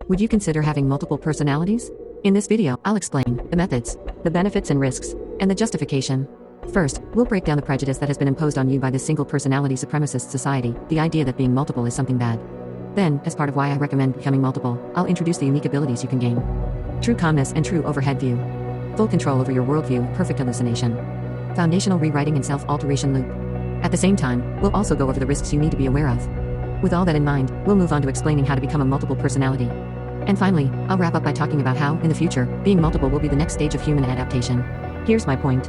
Would you consider having multiple personalities? In this video, I'll explain the methods, the benefits and risks, and the justification. First, we'll break down the prejudice that has been imposed on you by this single personality supremacist society, the idea that being multiple is something bad. Then, as part of why I recommend becoming multiple, I'll introduce the unique abilities you can gain. True calmness and true overhead view. Full control over your worldview, perfect hallucination. Foundational rewriting and self-alteration loop. At the same time, we'll also go over the risks you need to be aware of. With all that in mind, we'll move on to explaining how to become a multiple personality. And finally, I'll wrap up by talking about how, in the future, being multiple will be the next stage of human adaptation. Here's my point.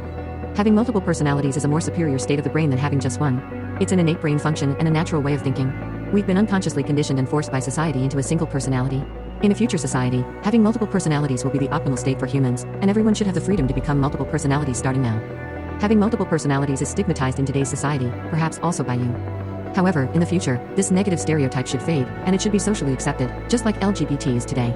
Having multiple personalities is a more superior state of the brain than having just one. It's an innate brain function and a natural way of thinking. We've been unconsciously conditioned and forced by society into a single personality. In a future society, having multiple personalities will be the optimal state for humans, and everyone should have the freedom to become multiple personalities starting now. Having multiple personalities is stigmatized in today's society, perhaps also by you. However, in the future, this negative stereotype should fade, and it should be socially accepted, just like LGBT is today.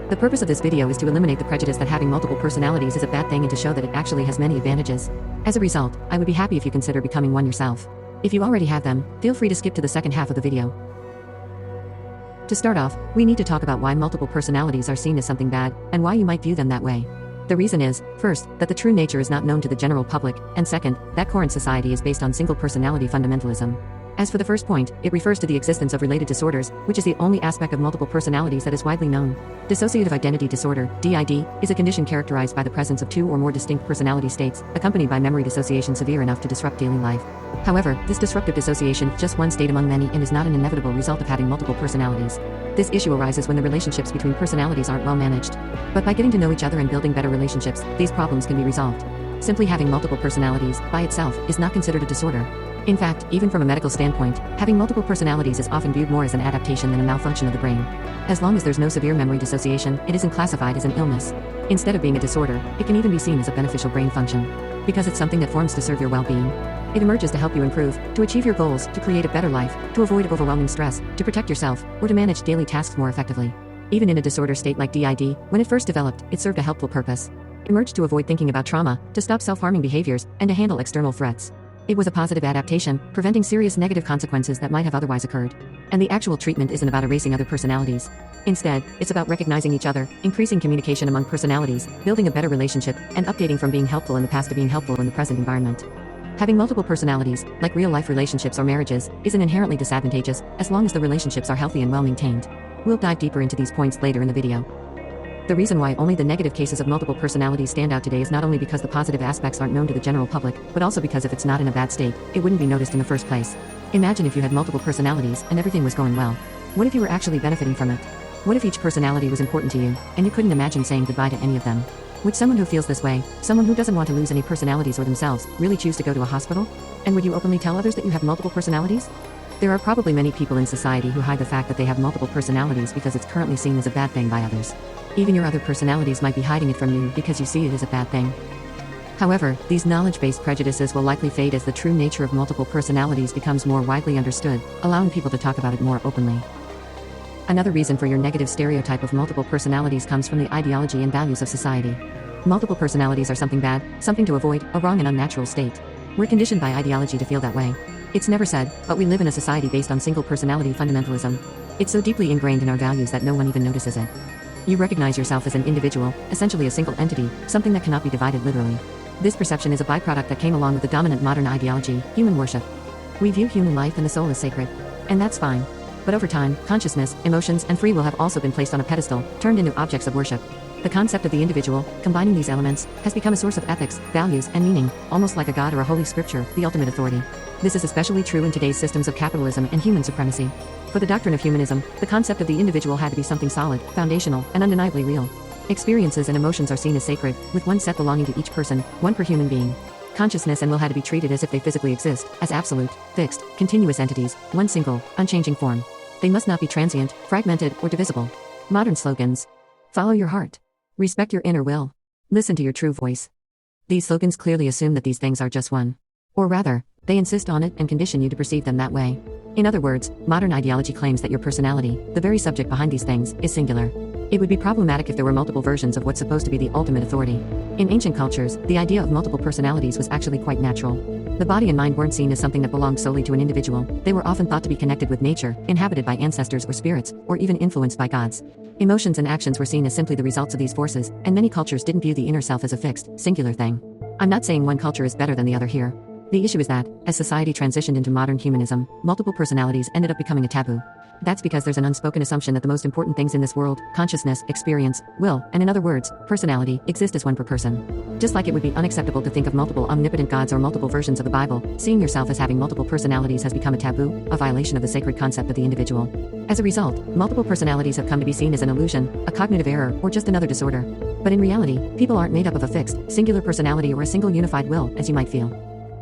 The purpose of this video is to eliminate the prejudice that having multiple personalities is a bad thing and to show that it actually has many advantages. As a result, I would be happy if you consider becoming one yourself. If you already have them, feel free to skip to the second half of the video. To start off, we need to talk about why multiple personalities are seen as something bad, and why you might view them that way. The reason is, first, that the true nature is not known to the general public, and second, that current society is based on single personality fundamentalism. As for the first point, it refers to the existence of related disorders, which is the only aspect of multiple personalities that is widely known. Dissociative identity disorder, DID, is a condition characterized by the presence of two or more distinct personality states, accompanied by memory dissociation severe enough to disrupt daily life. However, this disruptive dissociation is just one state among many and is not an inevitable result of having multiple personalities. This issue arises when the relationships between personalities aren't well managed. But by getting to know each other and building better relationships, these problems can be resolved. Simply having multiple personalities, by itself, is not considered a disorder. In fact, even from a medical standpoint, having multiple personalities is often viewed more as an adaptation than a malfunction of the brain. As long as there's no severe memory dissociation, it isn't classified as an illness. Instead of being a disorder, it can even be seen as a beneficial brain function. Because it's something that forms to serve your well-being. It emerges to help you improve, to achieve your goals, to create a better life, to avoid overwhelming stress, to protect yourself, or to manage daily tasks more effectively. Even in a disorder state like DID, when it first developed, it served a helpful purpose. It emerged to avoid thinking about trauma, to stop self-harming behaviors, and to handle external threats. It was a positive adaptation, preventing serious negative consequences that might have otherwise occurred. And the actual treatment isn't about erasing other personalities. Instead, it's about recognizing each other, increasing communication among personalities, building a better relationship, and updating from being helpful in the past to being helpful in the present environment. Having multiple personalities, like real-life relationships or marriages, isn't inherently disadvantageous, as long as the relationships are healthy and well-maintained. We'll dive deeper into these points later in the video. The reason why only the negative cases of multiple personalities stand out today is not only because the positive aspects aren't known to the general public, but also because if it's not in a bad state, it wouldn't be noticed in the first place. Imagine if you had multiple personalities and everything was going well. What if you were actually benefiting from it? What if each personality was important to you, and you couldn't imagine saying goodbye to any of them? Would someone who feels this way, someone who doesn't want to lose any personalities or themselves, really choose to go to a hospital? And would you openly tell others that you have multiple personalities? There are probably many people in society who hide the fact that they have multiple personalities because it's currently seen as a bad thing by others. Even your other personalities might be hiding it from you because you see it as a bad thing. However, these knowledge-based prejudices will likely fade as the true nature of multiple personalities becomes more widely understood, allowing people to talk about it more openly. Another reason for your negative stereotype of multiple personalities comes from the ideology and values of society. Multiple personalities are something bad, something to avoid, a wrong and unnatural state. We're conditioned by ideology to feel that way. It's never said, but we live in a society based on single personality fundamentalism. It's so deeply ingrained in our values that no one even notices it. You recognize yourself as an individual, essentially a single entity, something that cannot be divided literally. This perception is a byproduct that came along with the dominant modern ideology, human worship. We view human life and the soul as sacred. And that's fine. But over time, consciousness, emotions, and free will have also been placed on a pedestal, turned into objects of worship. The concept of the individual, combining these elements, has become a source of ethics, values, and meaning, almost like a god or a holy scripture, the ultimate authority. This is especially true in today's systems of capitalism and human supremacy. For the doctrine of humanism, the concept of the individual had to be something solid, foundational, and undeniably real. Experiences and emotions are seen as sacred, with one set belonging to each person, one per human being. Consciousness and will had to be treated as if they physically exist, as absolute, fixed, continuous entities, one single, unchanging form. They must not be transient, fragmented, or divisible. Modern slogans. Follow your heart. Respect your inner will. Listen to your true voice. These slogans clearly assume that these things are just one. Or rather, they insist on it and condition you to perceive them that way. In other words, modern ideology claims that your personality, the very subject behind these things, is singular. It would be problematic if there were multiple versions of what's supposed to be the ultimate authority. In ancient cultures, the idea of multiple personalities was actually quite natural. The body and mind weren't seen as something that belonged solely to an individual. They were often thought to be connected with nature, inhabited by ancestors or spirits, or even influenced by gods. Emotions and actions were seen as simply the results of these forces, and many cultures didn't view the inner self as a fixed, singular thing. I'm not saying one culture is better than the other here. The issue is that, as society transitioned into modern humanism, multiple personalities ended up becoming a taboo. That's because there's an unspoken assumption that the most important things in this world, consciousness, experience, will, and in other words, personality, exist as one per person. Just like it would be unacceptable to think of multiple omnipotent gods or multiple versions of the Bible, seeing yourself as having multiple personalities has become a taboo, a violation of the sacred concept of the individual. As a result, multiple personalities have come to be seen as an illusion, a cognitive error, or just another disorder. But in reality, people aren't made up of a fixed, singular personality or a single unified will, as you might feel.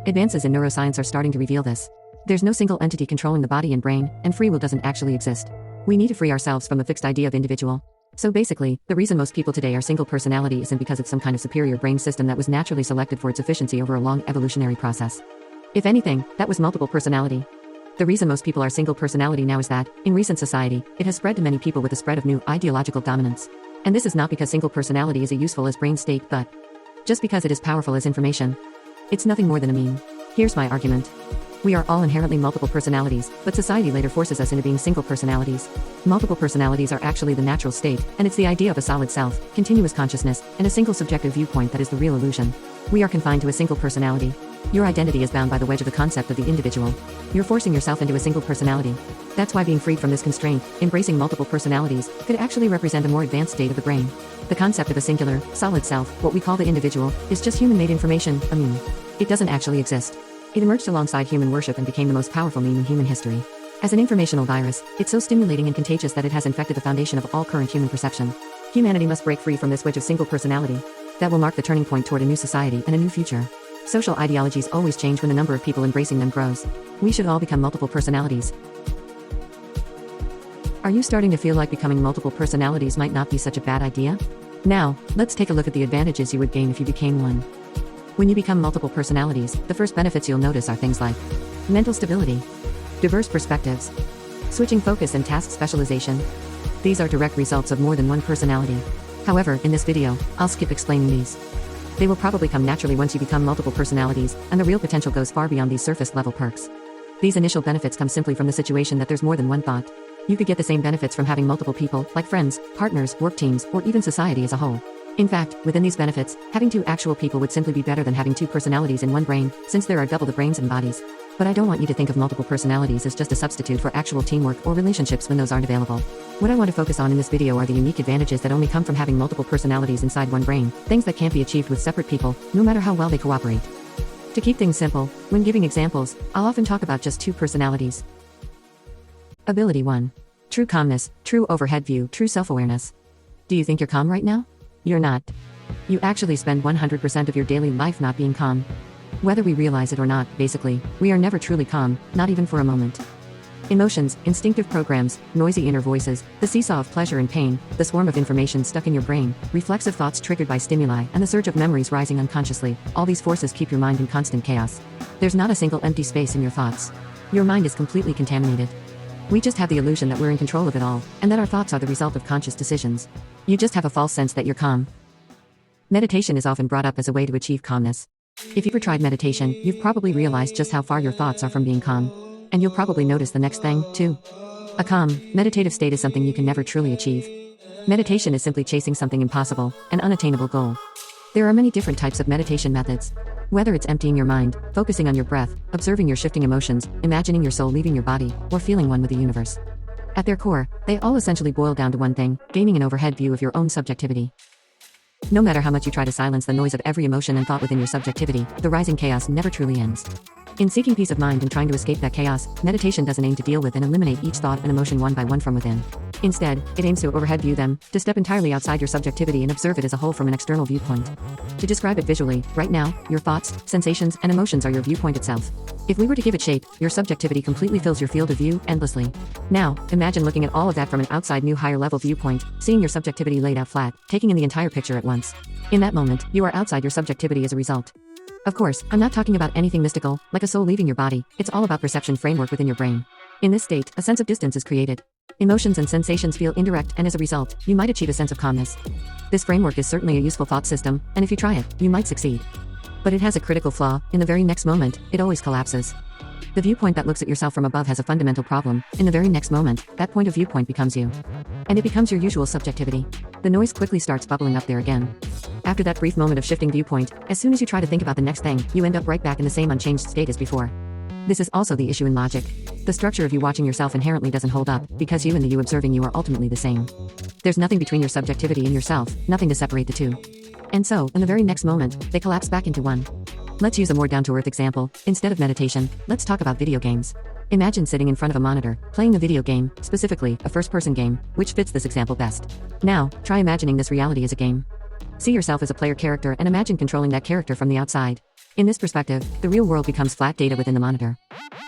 Advances in neuroscience are starting to reveal this. There's no single entity controlling the body and brain, and free will doesn't actually exist. We need to free ourselves from the fixed idea of individual. So basically, the reason most people today are single personality isn't because it's some kind of superior brain system that was naturally selected for its efficiency over a long evolutionary process. If anything, that was multiple personality. The reason most people are single personality now is that, in recent society, it has spread to many people with the spread of new ideological dominance. And this is not because single personality is a useful as brain state, but just because it is powerful as information. It's nothing more than a meme. Here's my argument. We are all inherently multiple personalities, but society later forces us into being single personalities. Multiple personalities are actually the natural state, and it's the idea of a solid self, continuous consciousness, and a single subjective viewpoint that is the real illusion. We are confined to a single personality. Your identity is bound by the wedge of the concept of the individual. You're forcing yourself into a single personality. That's why being freed from this constraint, embracing multiple personalities, could actually represent a more advanced state of the brain. The concept of a singular, solid self, what we call the individual, is just human-made information, a meme. It doesn't actually exist. It emerged alongside human worship and became the most powerful meme in human history. As an informational virus, it's so stimulating and contagious that it has infected the foundation of all current human perception. Humanity must break free from this wedge of single personality. That will mark the turning point toward a new society and a new future. Social ideologies always change when the number of people embracing them grows. We should all become multiple personalities. Are you starting to feel like becoming multiple personalities might not be such a bad idea? Now, let's take a look at the advantages you would gain if you became one. When you become multiple personalities, the first benefits you'll notice are things like mental stability, diverse perspectives, switching focus and task specialization. These are direct results of more than one personality. However, in this video, I'll skip explaining these. They will probably come naturally once you become multiple personalities, and the real potential goes far beyond these surface-level perks. These initial benefits come simply from the situation that there's more than one thought. You could get the same benefits from having multiple people, like friends, partners, work teams, or even society as a whole. In fact, within these benefits, having two actual people would simply be better than having two personalities in one brain, since there are double the brains and bodies. But I don't want you to think of multiple personalities as just a substitute for actual teamwork or relationships when those aren't available. What I want to focus on in this video are the unique advantages that only come from having multiple personalities inside one brain, things that can't be achieved with separate people, no matter how well they cooperate. To keep things simple, when giving examples, I'll often talk about just two personalities. Ability 1. True calmness, true overhead view, true self-awareness. Do you think you're calm right now? You're not. You actually spend 100% of your daily life not being calm. Whether we realize it or not, basically, we are never truly calm, not even for a moment. Emotions, instinctive programs, noisy inner voices, the seesaw of pleasure and pain, the swarm of information stuck in your brain, reflexive thoughts triggered by stimuli, and the surge of memories rising unconsciously, all these forces keep your mind in constant chaos. There's not a single empty space in your thoughts. Your mind is completely contaminated. We just have the illusion that we're in control of it all, and that our thoughts are the result of conscious decisions. You just have a false sense that you're calm. Meditation is often brought up as a way to achieve calmness. If you've ever tried meditation, you've probably realized just how far your thoughts are from being calm. And you'll probably notice the next thing, too. A calm, meditative state is something you can never truly achieve. Meditation is simply chasing something impossible, an unattainable goal. There are many different types of meditation methods. Whether it's emptying your mind, focusing on your breath, observing your shifting emotions, imagining your soul leaving your body, or feeling one with the universe. At their core, they all essentially boil down to one thing: gaining an overhead view of your own subjectivity. No matter how much you try to silence the noise of every emotion and thought within your subjectivity, the rising chaos never truly ends. In seeking peace of mind and trying to escape that chaos, meditation doesn't aim to deal with and eliminate each thought and emotion one by one from within. Instead, it aims to overhead view them, to step entirely outside your subjectivity and observe it as a whole from an external viewpoint. To describe it visually, right now, your thoughts, sensations, and emotions are your viewpoint itself. If we were to give it shape, your subjectivity completely fills your field of view, endlessly. Now, imagine looking at all of that from an outside new higher level viewpoint, seeing your subjectivity laid out flat, taking in the entire picture at once. In that moment, you are outside your subjectivity as a result. Of course, I'm not talking about anything mystical, like a soul leaving your body. It's all about perception framework within your brain. In this state, a sense of distance is created. Emotions and sensations feel indirect, and as a result, you might achieve a sense of calmness. This framework is certainly a useful thought system, and if you try it, you might succeed. But it has a critical flaw: in the very next moment, it always collapses. The viewpoint that looks at yourself from above has a fundamental problem. In the very next moment, that point of viewpoint becomes you. And it becomes your usual subjectivity. The noise quickly starts bubbling up there again. After that brief moment of shifting viewpoint, as soon as you try to think about the next thing, you end up right back in the same unchanged state as before. This is also the issue in logic. The structure of you watching yourself inherently doesn't hold up, because you and the you observing you are ultimately the same. There's nothing between your subjectivity and yourself, nothing to separate the two. And so, in the very next moment, they collapse back into one. Let's use a more down-to-earth example. Instead of meditation, let's talk about video games. Imagine sitting in front of a monitor, playing a video game, specifically, a first-person game, which fits this example best. Now, try imagining this reality as a game. See yourself as a player character and imagine controlling that character from the outside. In this perspective, the real world becomes flat data within the monitor.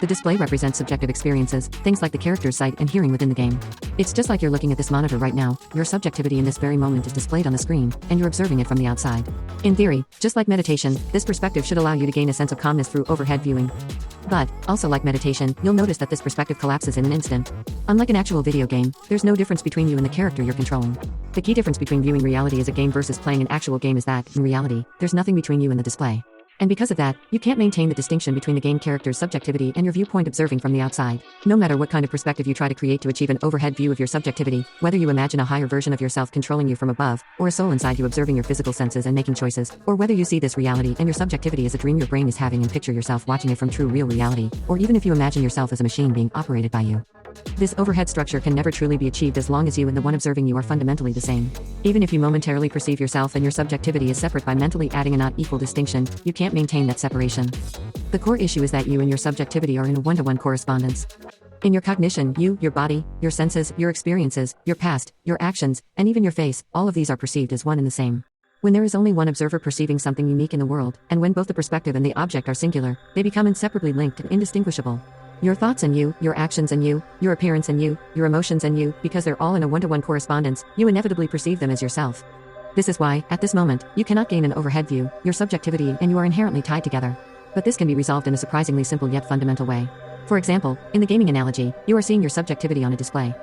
The display represents subjective experiences, things like the character's sight and hearing within the game. It's just like you're looking at this monitor right now. Your subjectivity in this very moment is displayed on the screen, and you're observing it from the outside. In theory, just like meditation, this perspective should allow you to gain a sense of calmness through overhead viewing. But, also like meditation, you'll notice that this perspective collapses in an instant. Unlike an actual video game, there's no difference between you and the character you're controlling. The key difference between viewing reality as a game versus playing an actual game is that, in reality, there's nothing between you and the display. And because of that, you can't maintain the distinction between the game character's subjectivity and your viewpoint observing from the outside. No matter what kind of perspective you try to create to achieve an overhead view of your subjectivity, whether you imagine a higher version of yourself controlling you from above, or a soul inside you observing your physical senses and making choices, or whether you see this reality and your subjectivity as a dream your brain is having and picture yourself watching it from true real reality, or even if you imagine yourself as a machine being operated by you. This overhead structure can never truly be achieved as long as you and the one observing you are fundamentally the same. Even if you momentarily perceive yourself and your subjectivity as separate by mentally adding a not equal distinction, you can't maintain that separation. The core issue is that you and your subjectivity are in a one-to-one correspondence. In your cognition, you, your body, your senses, your experiences, your past, your actions, and even your face, all of these are perceived as one and the same. When there is only one observer perceiving something unique in the world, and when both the perspective and the object are singular, they become inseparably linked and indistinguishable. Your thoughts and you, your actions and you, your appearance and you, your emotions and you, because they're all in a one-to-one correspondence, you inevitably perceive them as yourself. This is why, at this moment, you cannot gain an overhead view, your subjectivity and you are inherently tied together. But this can be resolved in a surprisingly simple yet fundamental way. For example, in the gaming analogy, you are seeing your subjectivity on a display.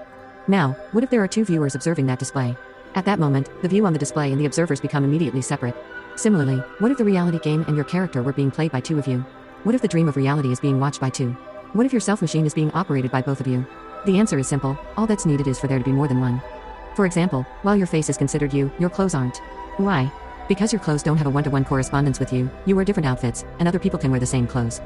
Now, what if there are two viewers observing that display? At that moment, the view on the display and the observers become immediately separate. Similarly, what if the reality game and your character were being played by two of you? What if the dream of reality is being watched by two? What if your self-machine is being operated by both of you? The answer is simple: all that's needed is for there to be more than one. For example, while your face is considered you, your clothes aren't. Why? Because your clothes don't have a one-to-one correspondence with you, you wear different outfits, and other people can wear the same clothes.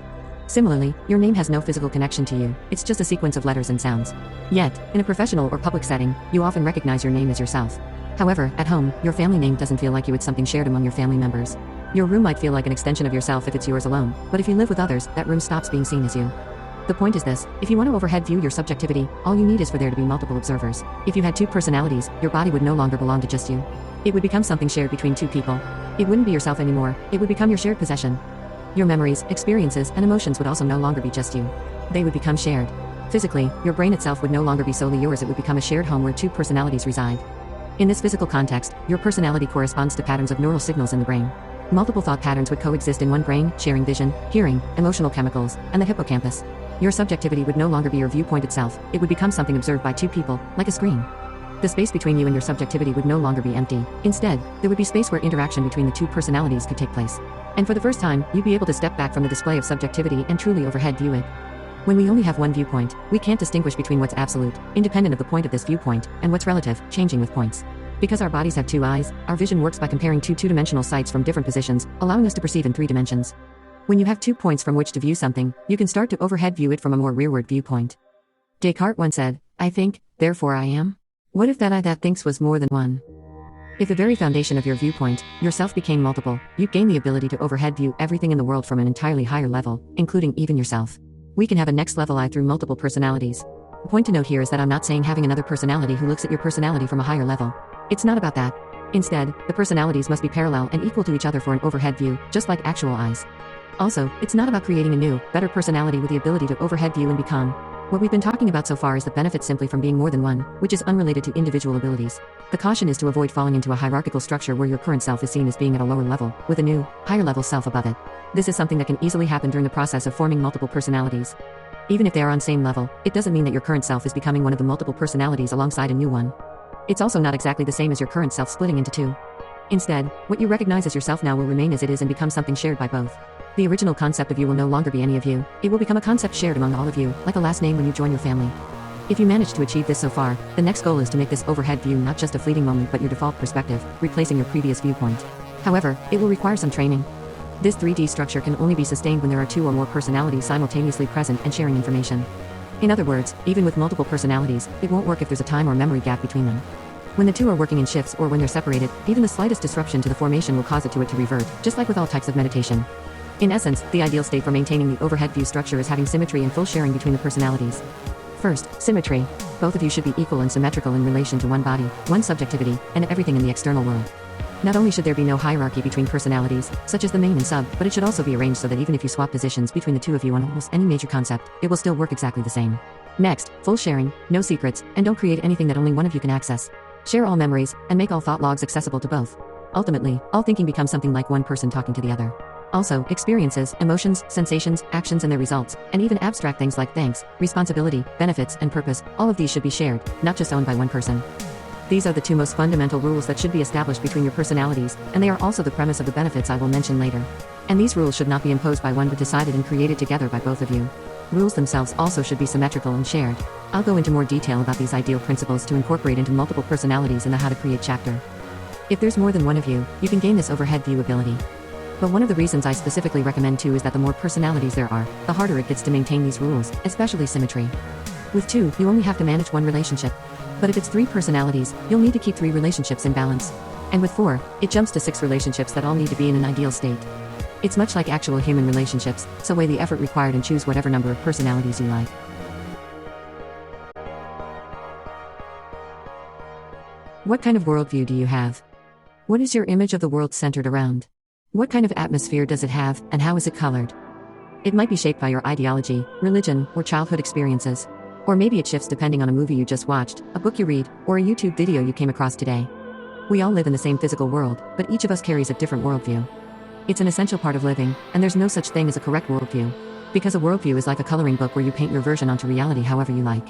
Similarly, your name has no physical connection to you, it's just a sequence of letters and sounds. Yet, in a professional or public setting, you often recognize your name as yourself. However, at home, your family name doesn't feel like you, it's something shared among your family members. Your room might feel like an extension of yourself if it's yours alone, but if you live with others, that room stops being seen as you. The point is this: if you want to overhead view your subjectivity, all you need is for there to be multiple observers. If you had two personalities, your body would no longer belong to just you. It would become something shared between two people. It wouldn't be yourself anymore, it would become your shared possession. Your memories, experiences, and emotions would also no longer be just you. They would become shared. Physically, your brain itself would no longer be solely yours, it would become a shared home where two personalities reside. In this physical context, your personality corresponds to patterns of neural signals in the brain. Multiple thought patterns would coexist in one brain, sharing vision, hearing, emotional chemicals, and the hippocampus. Your subjectivity would no longer be your viewpoint itself, it would become something observed by two people, like a screen. The space between you and your subjectivity would no longer be empty. Instead, there would be space where interaction between the two personalities could take place. And for the first time, you'd be able to step back from the display of subjectivity and truly overhead view it. When we only have one viewpoint, we can't distinguish between what's absolute, independent of the point of this viewpoint, and what's relative, changing with points. Because our bodies have two eyes, our vision works by comparing two two-dimensional sights from different positions, allowing us to perceive in three dimensions. When you have 2 points from which to view something, you can start to overhead view it from a more rearward viewpoint. Descartes once said, "I think, therefore I am." What if that I that thinks was more than one? If the very foundation of your viewpoint, yourself, became multiple, you'd gain the ability to overhead view everything in the world from an entirely higher level, including even yourself. We can have a next level I through multiple personalities. The point to note here is that I'm not saying having another personality who looks at your personality from a higher level. It's not about that. Instead, the personalities must be parallel and equal to each other for an overhead view, just like actual eyes. Also, it's not about creating a new, better personality with the ability to overhead view and become. What we've been talking about so far is the benefit simply from being more than one, which is unrelated to individual abilities. The caution is to avoid falling into a hierarchical structure where your current self is seen as being at a lower level, with a new, higher level self above it. This is something that can easily happen during the process of forming multiple personalities. Even if they are on same level, it doesn't mean that your current self is becoming one of the multiple personalities alongside a new one. It's also not exactly the same as your current self splitting into two. Instead, what you recognize as yourself now will remain as it is and become something shared by both. The original concept of you will no longer be any of you, it will become a concept shared among all of you, like a last name when you join your family. If you manage to achieve this so far, the next goal is to make this overhead view not just a fleeting moment but your default perspective, replacing your previous viewpoint. However, it will require some training. This 3D structure can only be sustained when there are two or more personalities simultaneously present and sharing information. In other words, even with multiple personalities, it won't work if there's a time or memory gap between them. When the two are working in shifts or when they're separated, even the slightest disruption to the formation will cause it to revert, just like with all types of meditation. In essence, the ideal state for maintaining the overhead view structure is having symmetry and full sharing between the personalities. First, symmetry. Both of you should be equal and symmetrical in relation to one body, one subjectivity, and everything in the external world. Not only should there be no hierarchy between personalities, such as the main and sub, but it should also be arranged so that even if you swap positions between the two of you on almost any major concept, it will still work exactly the same. Next, full sharing, no secrets, and don't create anything that only one of you can access. Share all memories, and make all thought logs accessible to both. Ultimately, all thinking becomes something like one person talking to the other. Also, experiences, emotions, sensations, actions and their results, and even abstract things like thanks, responsibility, benefits, and purpose, all of these should be shared, not just owned by one person. These are the two most fundamental rules that should be established between your personalities, and they are also the premise of the benefits I will mention later. And these rules should not be imposed by one but decided and created together by both of you. Rules themselves also should be symmetrical and shared. I'll go into more detail about these ideal principles to incorporate into multiple personalities in the How to Create chapter. If there's more than one of you, you can gain this overhead view ability. But one of the reasons I specifically recommend too is that the more personalities there are, the harder it gets to maintain these rules, especially symmetry. With two, you only have to manage one relationship. But if it's 3 personalities, you'll need to keep 3 relationships in balance. And with 4, it jumps to 6 relationships that all need to be in an ideal state. It's much like actual human relationships, so weigh the effort required and choose whatever number of personalities you like. What kind of worldview do you have? What is your image of the world centered around? What kind of atmosphere does it have, and how is it colored? It might be shaped by your ideology, religion, or childhood experiences. Or maybe it shifts depending on a movie you just watched, a book you read, or a YouTube video you came across today. We all live in the same physical world, but each of us carries a different worldview. It's an essential part of living, and there's no such thing as a correct worldview. Because a worldview is like a coloring book where you paint your version onto reality however you like.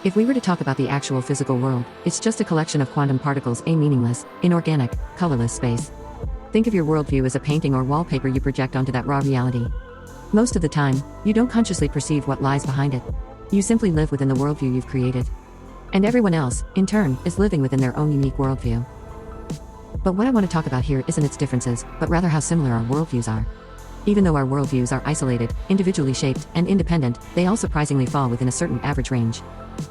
If we were to talk about the actual physical world, it's just a collection of quantum particles, a meaningless, inorganic, colorless space. Think of your worldview as a painting or wallpaper you project onto that raw reality. Most of the time, you don't consciously perceive what lies behind it. You simply live within the worldview you've created. And everyone else, in turn, is living within their own unique worldview. But what I want to talk about here isn't its differences, but rather how similar our worldviews are. Even though our worldviews are isolated, individually shaped, and independent, they all surprisingly fall within a certain average range.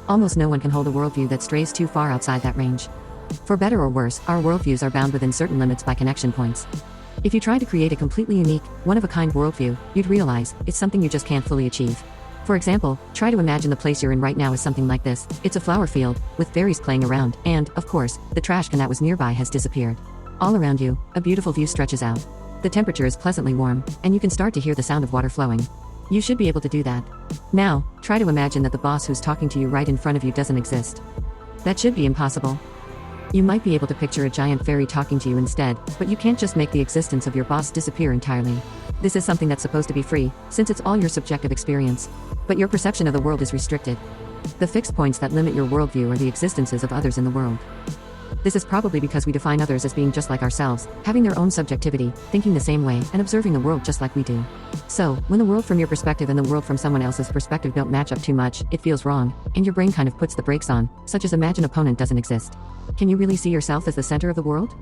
Almost no one can hold a worldview that strays too far outside that range. For better or worse, our worldviews are bound within certain limits by connection points. If you try to create a completely unique, one-of-a-kind worldview, you'd realize it's something you just can't fully achieve. For example, try to imagine the place you're in right now as something like this. It's a flower field, with berries playing around, and, of course, the trash can that was nearby has disappeared. All around you, a beautiful view stretches out. The temperature is pleasantly warm, and you can start to hear the sound of water flowing. You should be able to do that. Now, try to imagine that the boss who's talking to you right in front of you doesn't exist. That should be impossible. You might be able to picture a giant fairy talking to you instead, but you can't just make the existence of your boss disappear entirely. This is something that's supposed to be free, since it's all your subjective experience. But your perception of the world is restricted. The fixed points that limit your worldview are the existences of others in the world. This is probably because we define others as being just like ourselves, having their own subjectivity, thinking the same way, and observing the world just like we do. So, when the world from your perspective and the world from someone else's perspective don't match up too much, it feels wrong, and your brain kind of puts the brakes on, such as imagine an opponent doesn't exist. Can you really see yourself as the center of the world?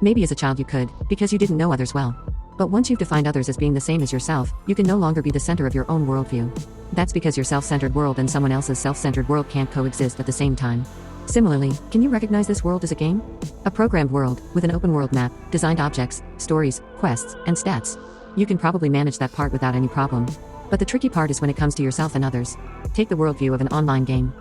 Maybe as a child you could, because you didn't know others well. But once you've defined others as being the same as yourself, you can no longer be the center of your own worldview. That's because your self-centered world and someone else's self-centered world can't coexist at the same time. Similarly, can you recognize this world as a game? A programmed world, with an open world map, designed objects, stories, quests, and stats. You can probably manage that part without any problem. But the tricky part is when it comes to yourself and others. Take the worldview of an online game.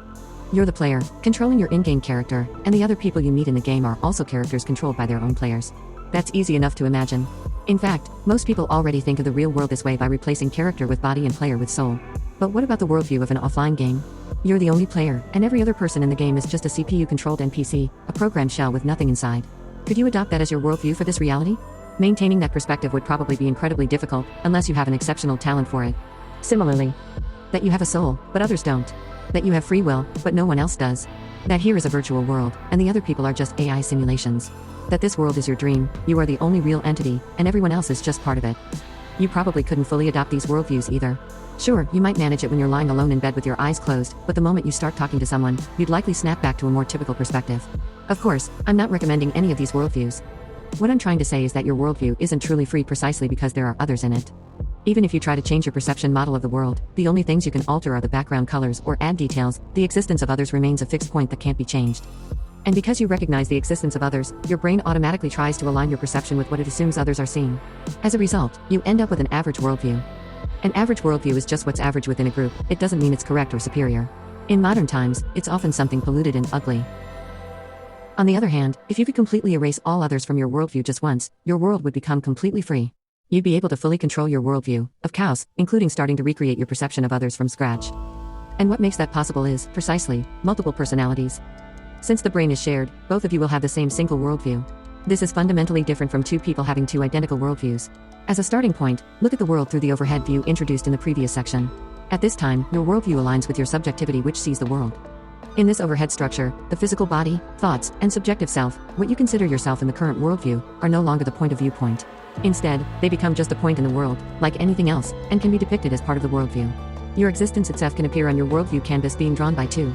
You're the player, controlling your in-game character, and the other people you meet in the game are also characters controlled by their own players. That's easy enough to imagine. In fact, most people already think of the real world this way by replacing character with body and player with soul. But what about the worldview of an offline game? You're the only player, and every other person in the game is just a CPU-controlled NPC, a programmed shell with nothing inside. Could you adopt that as your worldview for this reality? Maintaining that perspective would probably be incredibly difficult, unless you have an exceptional talent for it. Similarly, that you have a soul, but others don't. That you have free will, but no one else does. That here is a virtual world, and the other people are just AI simulations. That this world is your dream, you are the only real entity, and everyone else is just part of it. You probably couldn't fully adopt these worldviews either. Sure, you might manage it when you're lying alone in bed with your eyes closed, but the moment you start talking to someone, you'd likely snap back to a more typical perspective. Of course, I'm not recommending any of these worldviews. What I'm trying to say is that your worldview isn't truly free precisely because there are others in it. Even if you try to change your perception model of the world, the only things you can alter are the background colors or add details. The existence of others remains a fixed point that can't be changed. And because you recognize the existence of others, your brain automatically tries to align your perception with what it assumes others are seeing. As a result, you end up with an average worldview. An average worldview is just what's average within a group. It doesn't mean it's correct or superior. In modern times, it's often something polluted and ugly. On the other hand, if you could completely erase all others from your worldview just once, your world would become completely free. You'd be able to fully control your worldview, of chaos, including starting to recreate your perception of others from scratch. And what makes that possible is, precisely, multiple personalities. Since the brain is shared, both of you will have the same single worldview. This is fundamentally different from two people having two identical worldviews. As a starting point, look at the world through the overhead view introduced in the previous section. At this time, your worldview aligns with your subjectivity, which sees the world. In this overhead structure, the physical body, thoughts, and subjective self, what you consider yourself in the current worldview, are no longer the point of viewpoint. Instead, they become just a point in the world, like anything else, and can be depicted as part of the worldview. Your existence itself can appear on your worldview canvas being drawn by two.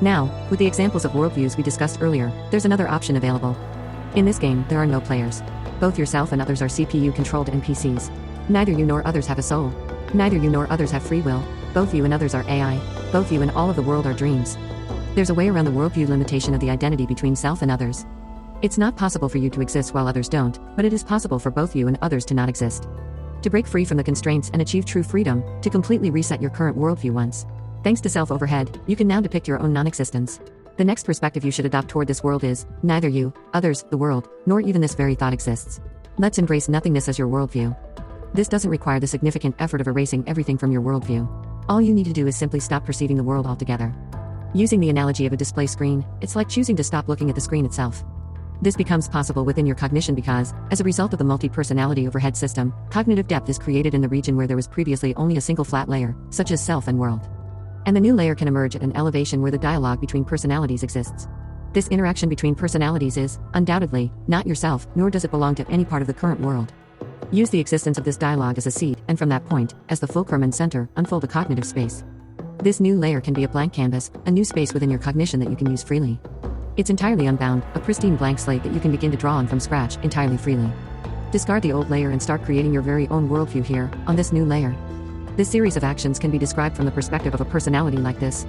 Now, with the examples of worldviews we discussed earlier, there's another option available. In this game, there are no players. Both yourself and others are CPU-controlled NPCs. Neither you nor others have a soul. Neither you nor others have free will. Both you and others are AI. Both you and all of the world are dreams. There's a way around the worldview limitation of the identity between self and others. It's not possible for you to exist while others don't, but it is possible for both you and others to not exist. To break free from the constraints and achieve true freedom, to completely reset your current worldview once. Thanks to self-overhead, you can now depict your own non-existence. The next perspective you should adopt toward this world is, neither you, others, the world, nor even this very thought exists. Let's embrace nothingness as your worldview. This doesn't require the significant effort of erasing everything from your worldview. All you need to do is simply stop perceiving the world altogether. Using the analogy of a display screen, it's like choosing to stop looking at the screen itself. This becomes possible within your cognition because, as a result of the multi-personality overhead system, cognitive depth is created in the region where there was previously only a single flat layer, such as self and world. And the new layer can emerge at an elevation where the dialogue between personalities exists. This interaction between personalities is, undoubtedly, not yourself, nor does it belong to any part of the current world. Use the existence of this dialogue as a seed, and from that point, as the fulcrum and center, unfold a cognitive space. This new layer can be a blank canvas, a new space within your cognition that you can use freely. It's entirely unbound, a pristine blank slate that you can begin to draw on from scratch, entirely freely. Discard the old layer and start creating your very own worldview here, on this new layer. This series of actions can be described from the perspective of a personality like this.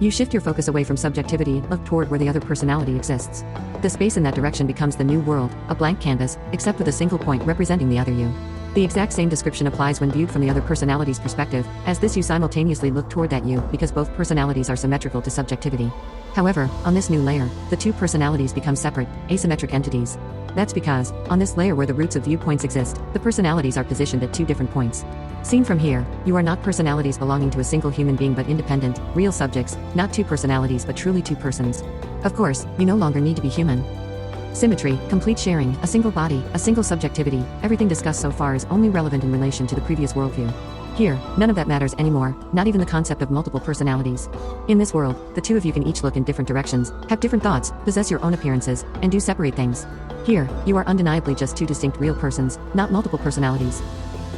You shift your focus away from subjectivity, look toward where the other personality exists. The space in that direction becomes the new world, a blank canvas, except with a single point representing the other you. The exact same description applies when viewed from the other personality's perspective, as this you simultaneously look toward that you, because both personalities are symmetrical to subjectivity. However, on this new layer, the two personalities become separate, asymmetric entities. That's because, on this layer where the roots of viewpoints exist, the personalities are positioned at two different points. Seen from here, you are not personalities belonging to a single human being but independent, real subjects, not two personalities but truly two persons. Of course, you no longer need to be human. Symmetry, complete sharing, a single body, a single subjectivity, everything discussed so far is only relevant in relation to the previous worldview. Here, none of that matters anymore, not even the concept of multiple personalities. In this world, the two of you can each look in different directions, have different thoughts, possess your own appearances, and do separate things. Here, you are undeniably just two distinct real persons, not multiple personalities.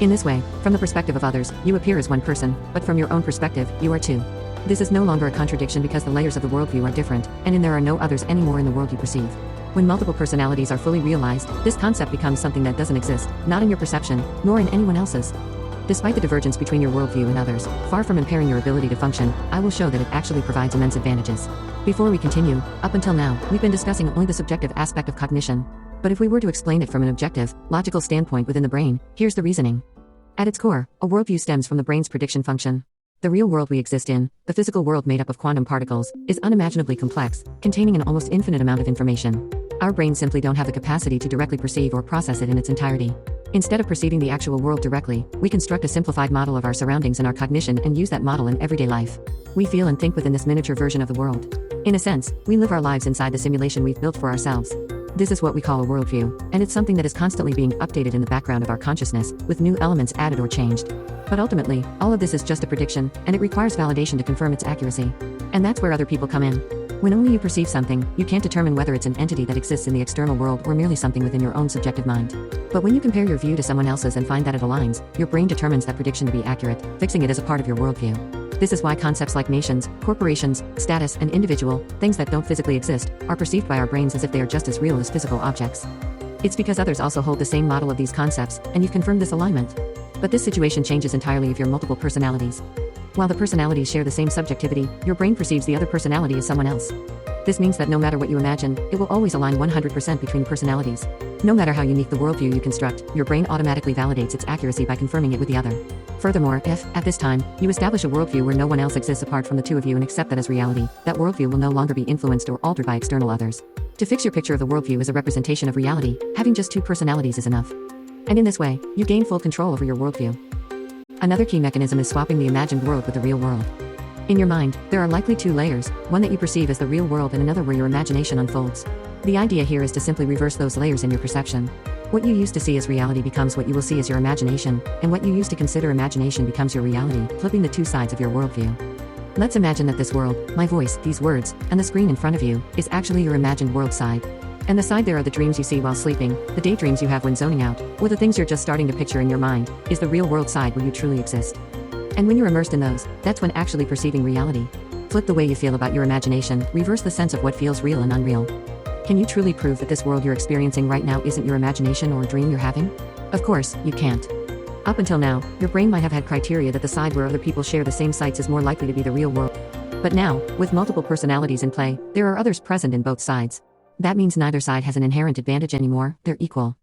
In this way, from the perspective of others, you appear as one person, but from your own perspective, you are two. This is no longer a contradiction because the layers of the worldview are different, and there are no others anymore in the world you perceive. When multiple personalities are fully realized, this concept becomes something that doesn't exist, not in your perception, nor in anyone else's. Despite the divergence between your worldview and others, far from impairing your ability to function, I will show that it actually provides immense advantages. Before we continue, up until now, we've been discussing only the subjective aspect of cognition. But if we were to explain it from an objective, logical standpoint within the brain, here's the reasoning. At its core, a worldview stems from the brain's prediction function. The real world we exist in, the physical world made up of quantum particles, is unimaginably complex, containing an almost infinite amount of information. Our brains simply don't have the capacity to directly perceive or process it in its entirety. Instead of perceiving the actual world directly, we construct a simplified model of our surroundings and our cognition and use that model in everyday life. We feel and think within this miniature version of the world. In a sense, we live our lives inside the simulation we've built for ourselves. This is what we call a worldview, and it's something that is constantly being updated in the background of our consciousness, with new elements added or changed. But ultimately, all of this is just a prediction, and it requires validation to confirm its accuracy. And that's where other people come in. When only you perceive something, you can't determine whether it's an entity that exists in the external world or merely something within your own subjective mind. But when you compare your view to someone else's and find that it aligns, your brain determines that prediction to be accurate, fixing it as a part of your worldview. This is why concepts like nations, corporations, status, and individual, things that don't physically exist, are perceived by our brains as if they are just as real as physical objects. It's because others also hold the same model of these concepts, and you've confirmed this alignment. But this situation changes entirely if you're multiple personalities. While the personalities share the same subjectivity, your brain perceives the other personality as someone else. This means that no matter what you imagine, it will always align 100% between personalities. No matter how unique the worldview you construct, your brain automatically validates its accuracy by confirming it with the other. Furthermore, if, at this time, you establish a worldview where no one else exists apart from the two of you and accept that as reality, that worldview will no longer be influenced or altered by external others. To fix your picture of the worldview as a representation of reality, having just two personalities is enough. And in this way, you gain full control over your worldview. Another key mechanism is swapping the imagined world with the real world. In your mind, there are likely two layers, one that you perceive as the real world and another where your imagination unfolds. The idea here is to simply reverse those layers in your perception. What you used to see as reality becomes what you will see as your imagination, and what you used to consider imagination becomes your reality, flipping the two sides of your worldview. Let's imagine that this world, my voice, these words, and the screen in front of you, is actually your imagined world side. And the side there are the dreams you see while sleeping, the daydreams you have when zoning out, or the things you're just starting to picture in your mind, is the real world side where you truly exist. And when you're immersed in those, that's when actually perceiving reality. Flip the way you feel about your imagination, reverse the sense of what feels real and unreal. Can you truly prove that this world you're experiencing right now isn't your imagination or a dream you're having? Of course, you can't. Up until now, your brain might have had criteria that the side where other people share the same sights is more likely to be the real world. But now, with multiple personalities in play, there are others present in both sides. That means neither side has an inherent advantage anymore, they're equal.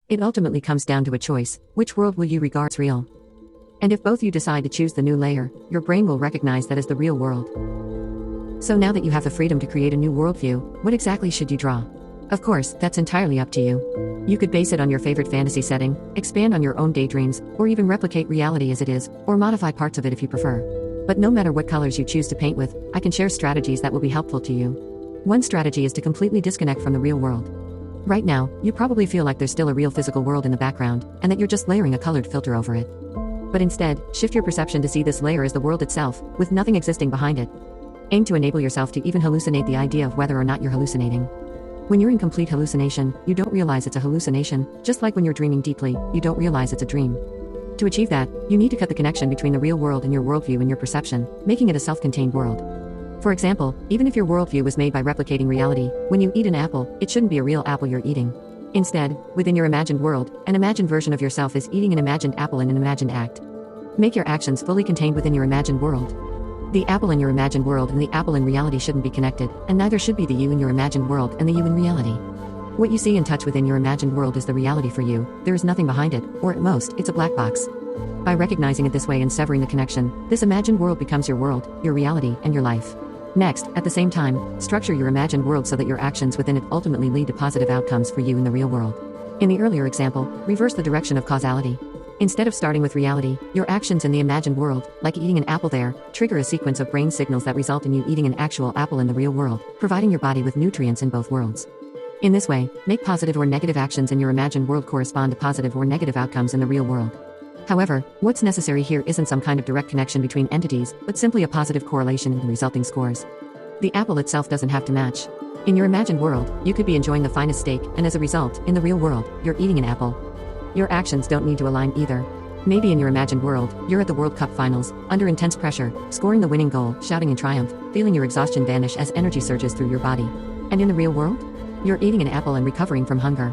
It ultimately comes down to a choice: which world will you regard as real? And if both you decide to choose the new layer, your brain will recognize that as the real world. So now that you have the freedom to create a new worldview, what exactly should you draw? Of course, that's entirely up to you. You could base it on your favorite fantasy setting, expand on your own daydreams, or even replicate reality as it is, or modify parts of it if you prefer. But no matter what colors you choose to paint with, I can share strategies that will be helpful to you. One strategy is to completely disconnect from the real world. Right now, you probably feel like there's still a real physical world in the background, and that you're just layering a colored filter over it. But instead, shift your perception to see this layer as the world itself, with nothing existing behind it. Aim to enable yourself to even hallucinate the idea of whether or not you're hallucinating. When you're in complete hallucination, you don't realize it's a hallucination, just like when you're dreaming deeply, you don't realize it's a dream. To achieve that, you need to cut the connection between the real world and your worldview and your perception, making it a self-contained world. For example, even if your worldview was made by replicating reality, when you eat an apple, it shouldn't be a real apple you're eating. Instead, within your imagined world, an imagined version of yourself is eating an imagined apple in an imagined act. Make your actions fully contained within your imagined world. The apple in your imagined world and the apple in reality shouldn't be connected, and neither should be the you in your imagined world and the you in reality. What you see and touch within your imagined world is the reality for you, there is nothing behind it, or at most, it's a black box. By recognizing it this way and severing the connection, this imagined world becomes your world, your reality, and your life. Next, at the same time, structure your imagined world so that your actions within it ultimately lead to positive outcomes for you in the real world. In the earlier example, reverse the direction of causality. Instead of starting with reality, your actions in the imagined world, like eating an apple there, trigger a sequence of brain signals that result in you eating an actual apple in the real world, providing your body with nutrients in both worlds. In this way, make positive or negative actions in your imagined world correspond to positive or negative outcomes in the real world. However, what's necessary here isn't some kind of direct connection between entities, but simply a positive correlation in the resulting scores. The apple itself doesn't have to match. In your imagined world, you could be enjoying the finest steak, and as a result, in the real world, you're eating an apple. Your actions don't need to align either. Maybe in your imagined world, you're at the World Cup finals, under intense pressure, scoring the winning goal, shouting in triumph, feeling your exhaustion vanish as energy surges through your body. And in the real world? You're eating an apple and recovering from hunger.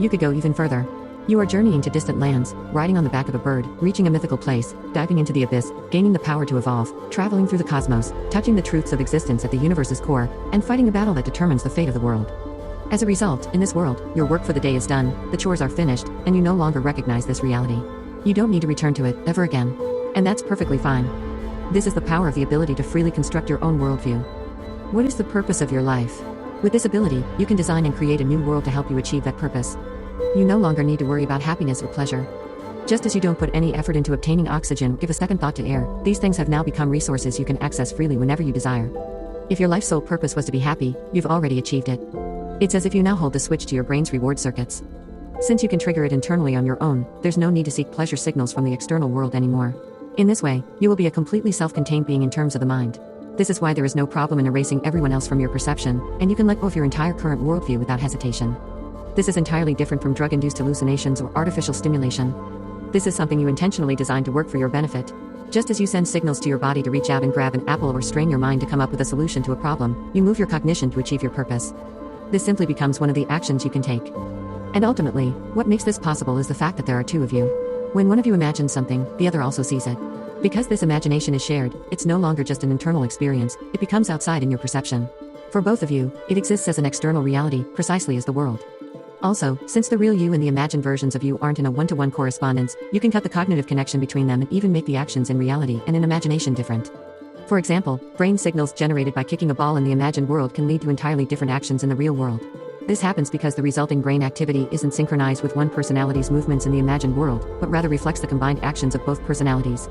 You could go even further. You are journeying to distant lands, riding on the back of a bird, reaching a mythical place, diving into the abyss, gaining the power to evolve, traveling through the cosmos, touching the truths of existence at the universe's core, and fighting a battle that determines the fate of the world. As a result, in this world, your work for the day is done, the chores are finished, and you no longer recognize this reality. You don't need to return to it, ever again. And that's perfectly fine. This is the power of the ability to freely construct your own worldview. What is the purpose of your life? With this ability, you can design and create a new world to help you achieve that purpose. You no longer need to worry about happiness or pleasure. Just as you don't put any effort into obtaining oxygen or give a second thought to air, these things have now become resources you can access freely whenever you desire. If your life's sole purpose was to be happy, you've already achieved it. It's as if you now hold the switch to your brain's reward circuits. Since you can trigger it internally on your own, there's no need to seek pleasure signals from the external world anymore. In this way, you will be a completely self-contained being in terms of the mind. This is why there is no problem in erasing everyone else from your perception, and you can let go of your entire current worldview without hesitation. This is entirely different from drug-induced hallucinations or artificial stimulation. This is something you intentionally designed to work for your benefit. Just as you send signals to your body to reach out and grab an apple or strain your mind to come up with a solution to a problem, you move your cognition to achieve your purpose. This simply becomes one of the actions you can take. And ultimately, what makes this possible is the fact that there are two of you. When one of you imagines something, the other also sees it. Because this imagination is shared, it's no longer just an internal experience, it becomes outside in your perception. For both of you, it exists as an external reality, precisely as the world. Also, since the real you and the imagined versions of you aren't in a one-to-one correspondence, you can cut the cognitive connection between them and even make the actions in reality and in imagination different. For example, brain signals generated by kicking a ball in the imagined world can lead to entirely different actions in the real world. This happens because the resulting brain activity isn't synchronized with one personality's movements in the imagined world, but rather reflects the combined actions of both personalities.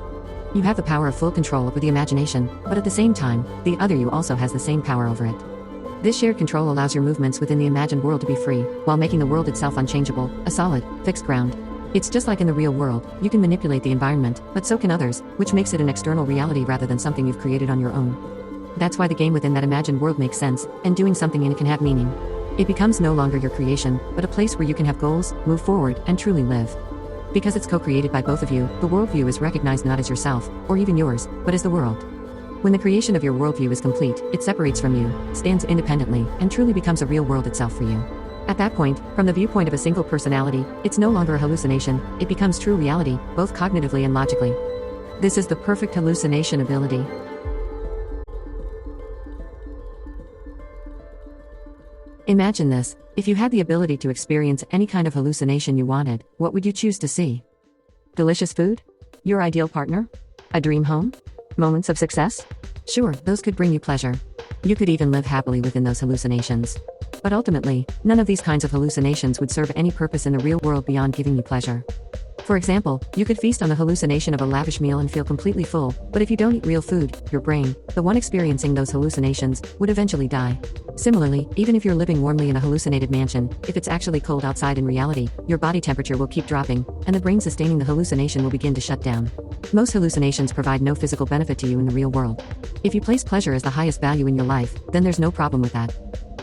You have the power of full control over the imagination, but at the same time, the other you also has the same power over it. This shared control allows your movements within the imagined world to be free, while making the world itself unchangeable, a solid, fixed ground. It's just like in the real world, you can manipulate the environment, but so can others, which makes it an external reality rather than something you've created on your own. That's why the game within that imagined world makes sense, and doing something in it can have meaning. It becomes no longer your creation, but a place where you can have goals, move forward, and truly live. Because it's co-created by both of you, the worldview is recognized not as yourself, or even yours, but as the world. When the creation of your worldview is complete, it separates from you, stands independently, and truly becomes a real world itself for you. At that point, from the viewpoint of a single personality, it's no longer a hallucination, it becomes true reality, both cognitively and logically. This is the perfect hallucination ability. Imagine this: if you had the ability to experience any kind of hallucination you wanted, what would you choose to see? Delicious food? Your ideal partner? A dream home? Moments of success? Sure, those could bring you pleasure. You could even live happily within those hallucinations. But ultimately, none of these kinds of hallucinations would serve any purpose in the real world beyond giving you pleasure. For example, you could feast on the hallucination of a lavish meal and feel completely full, but if you don't eat real food, your brain, the one experiencing those hallucinations, would eventually die. Similarly, even if you're living warmly in a hallucinated mansion, if it's actually cold outside in reality, your body temperature will keep dropping, and the brain sustaining the hallucination will begin to shut down. Most hallucinations provide no physical benefit to you in the real world. If you place pleasure as the highest value in your life, then there's no problem with that.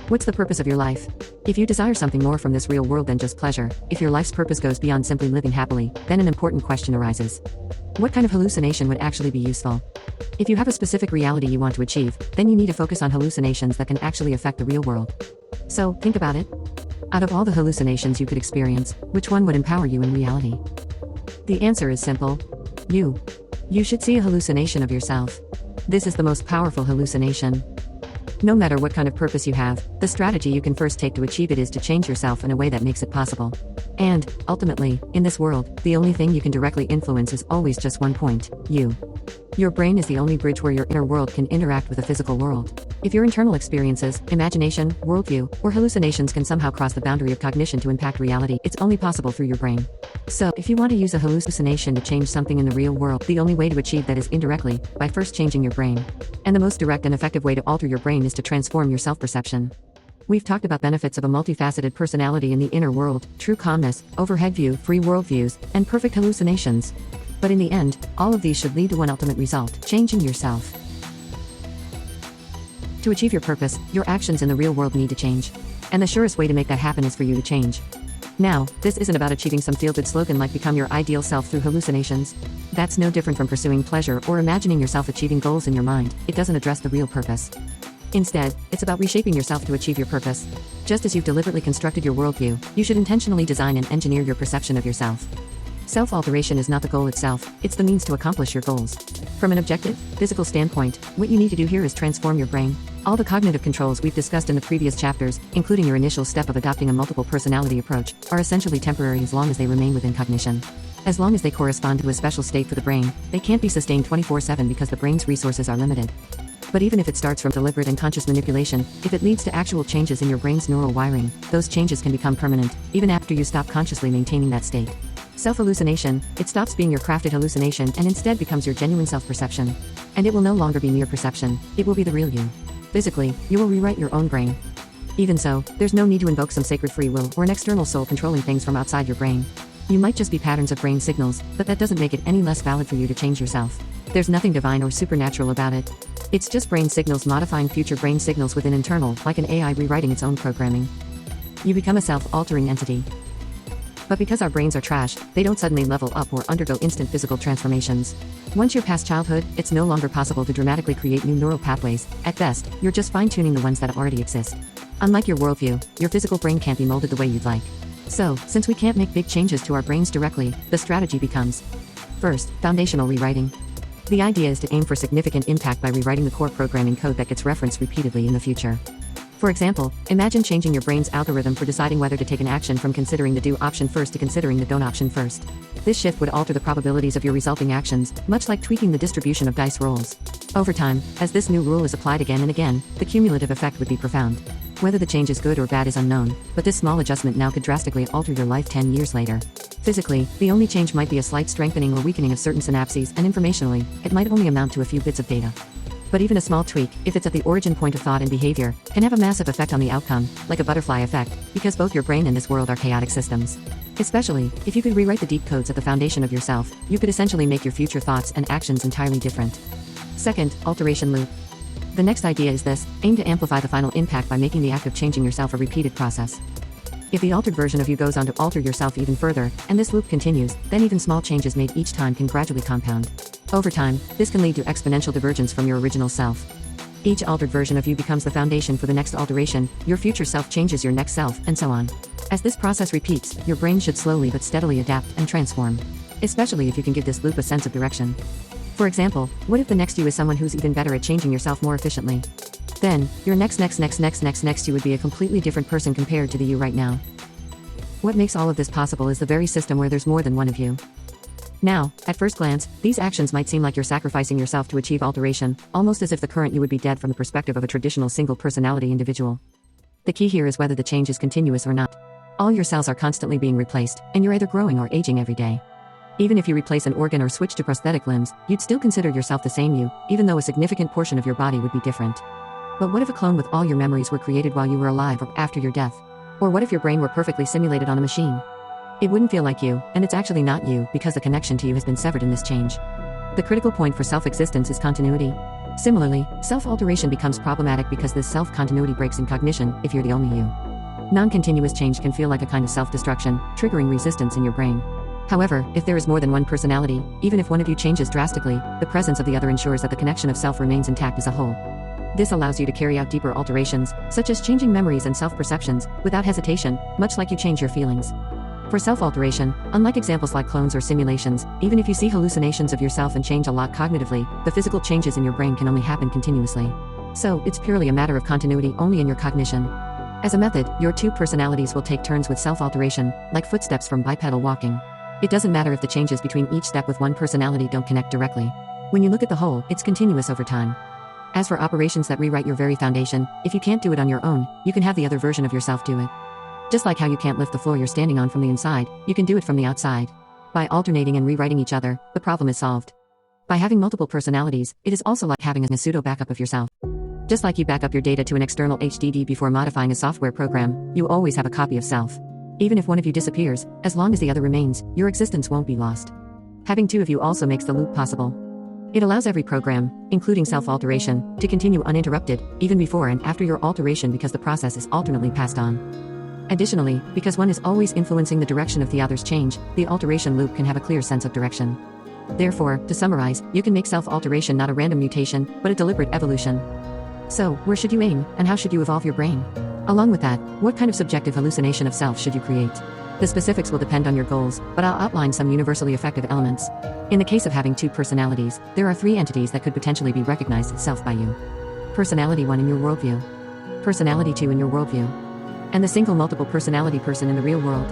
What's the purpose of your life? If you desire something more from this real world than just pleasure, if your life's purpose goes beyond simply living happily, then an important question arises. What kind of hallucination would actually be useful? If you have a specific reality you want to achieve, then you need to focus on hallucinations that can actually affect the real world. So, think about it. Out of all the hallucinations you could experience, which one would empower you in reality? The answer is simple. You. You should see a hallucination of yourself. This is the most powerful hallucination. No matter what kind of purpose you have, the strategy you can first take to achieve it is to change yourself in a way that makes it possible. And, ultimately, in this world, the only thing you can directly influence is always just one point: you. Your brain is the only bridge where your inner world can interact with the physical world. If your internal experiences, imagination, worldview, or hallucinations can somehow cross the boundary of cognition to impact reality, it's only possible through your brain. So, if you want to use a hallucination to change something in the real world, the only way to achieve that is indirectly, by first changing your brain. And the most direct and effective way to alter your brain is to transform your self-perception. We've talked about benefits of a multifaceted personality in the inner world, true calmness, overhead view, free worldviews, and perfect hallucinations. But in the end, all of these should lead to one ultimate result: changing yourself. To achieve your purpose, your actions in the real world need to change. And the surest way to make that happen is for you to change. Now, this isn't about achieving some feel-good slogan like become your ideal self through hallucinations. That's no different from pursuing pleasure or imagining yourself achieving goals in your mind. It doesn't address the real purpose. Instead, it's about reshaping yourself to achieve your purpose. Just as you've deliberately constructed your worldview, you should intentionally design and engineer your perception of yourself. Self-alteration is not the goal itself, it's the means to accomplish your goals. From an objective, physical standpoint, what you need to do here is transform your brain. All the cognitive controls we've discussed in the previous chapters, including your initial step of adopting a multiple personality approach, are essentially temporary as long as they remain within cognition. As long as they correspond to a special state for the brain, they can't be sustained 24/7 because the brain's resources are limited. But even if it starts from deliberate and conscious manipulation, if it leads to actual changes in your brain's neural wiring, those changes can become permanent, even after you stop consciously maintaining that state. Self-hallucination, it stops being your crafted hallucination and instead becomes your genuine self-perception. And it will no longer be mere perception, it will be the real you. Physically, you will rewrite your own brain. Even so, there's no need to invoke some sacred free will or an external soul controlling things from outside your brain. You might just be patterns of brain signals, but that doesn't make it any less valid for you to change yourself. There's nothing divine or supernatural about it. It's just brain signals modifying future brain signals within internal, like an AI rewriting its own programming. You become a self-altering entity. But because our brains are trash, they don't suddenly level up or undergo instant physical transformations. Once you're past childhood, it's no longer possible to dramatically create new neural pathways. At best, you're just fine-tuning the ones that already exist. Unlike your worldview, your physical brain can't be molded the way you'd like. So, since we can't make big changes to our brains directly, the strategy becomes: first, foundational rewriting. The idea is to aim for significant impact by rewriting the core programming code that gets referenced repeatedly in the future. For example, imagine changing your brain's algorithm for deciding whether to take an action from considering the do option first to considering the don't option first. This shift would alter the probabilities of your resulting actions, much like tweaking the distribution of dice rolls. Over time, as this new rule is applied again and again, the cumulative effect would be profound. Whether the change is good or bad is unknown, but this small adjustment now could drastically alter your life 10 years later. Physically, the only change might be a slight strengthening or weakening of certain synapses, and informationally, it might only amount to a few bits of data. But even a small tweak, if it's at the origin point of thought and behavior, can have a massive effect on the outcome, like a butterfly effect, because both your brain and this world are chaotic systems. Especially, if you could rewrite the deep codes at the foundation of yourself, you could essentially make your future thoughts and actions entirely different. Second, alteration loop. The next idea is this: aim to amplify the final impact by making the act of changing yourself a repeated process. If the altered version of you goes on to alter yourself even further, and this loop continues, then even small changes made each time can gradually compound. Over time, this can lead to exponential divergence from your original self. Each altered version of you becomes the foundation for the next alteration, your future self changes your next self, and so on. As this process repeats, your brain should slowly but steadily adapt and transform. Especially if you can give this loop a sense of direction. For example, what if the next you is someone who's even better at changing yourself more efficiently? Then, your next you would be a completely different person compared to the you right now. What makes all of this possible is the very system where there's more than one of you. Now, at first glance, these actions might seem like you're sacrificing yourself to achieve alteration, almost as if the current you would be dead from the perspective of a traditional single-personality individual. The key here is whether the change is continuous or not. All your cells are constantly being replaced, and you're either growing or aging every day. Even if you replace an organ or switch to prosthetic limbs, you'd still consider yourself the same you, even though a significant portion of your body would be different. But what if a clone with all your memories were created while you were alive or after your death? Or what if your brain were perfectly simulated on a machine? It wouldn't feel like you, and it's actually not you, because the connection to you has been severed in this change. The critical point for self-existence is continuity. Similarly, self-alteration becomes problematic because this self-continuity breaks in cognition if you're the only you. Non-continuous change can feel like a kind of self-destruction, triggering resistance in your brain. However, if there is more than one personality, even if one of you changes drastically, the presence of the other ensures that the connection of self remains intact as a whole. This allows you to carry out deeper alterations, such as changing memories and self-perceptions, without hesitation, much like you change your feelings. For self-alteration, unlike examples like clones or simulations, even if you see hallucinations of yourself and change a lot cognitively, the physical changes in your brain can only happen continuously. So, it's purely a matter of continuity only in your cognition. As a method, your two personalities will take turns with self-alteration, like footsteps from bipedal walking. It doesn't matter if the changes between each step with one personality don't connect directly. When you look at the whole, it's continuous over time. As for operations that rewrite your very foundation, if you can't do it on your own, you can have the other version of yourself do it. Just like how you can't lift the floor you're standing on from the inside, you can do it from the outside. By alternating and rewriting each other, the problem is solved. By having multiple personalities, it is also like having a pseudo backup of yourself. Just like you back up your data to an external HDD before modifying a software program, you always have a copy of self. Even if one of you disappears, as long as the other remains, your existence won't be lost. Having two of you also makes the loop possible. It allows every program, including self-alteration, to continue uninterrupted, even before and after your alteration because the process is alternately passed on. Additionally, because one is always influencing the direction of the other's change, the alteration loop can have a clear sense of direction. Therefore, to summarize, you can make self-alteration not a random mutation, but a deliberate evolution. So, where should you aim, and how should you evolve your brain? Along with that, what kind of subjective hallucination of self should you create? The specifics will depend on your goals, but I'll outline some universally effective elements. In the case of having two personalities, there are three entities that could potentially be recognized as self by you. Personality 1 in your worldview. Personality 2 in your worldview. And the single multiple personality person in the real world.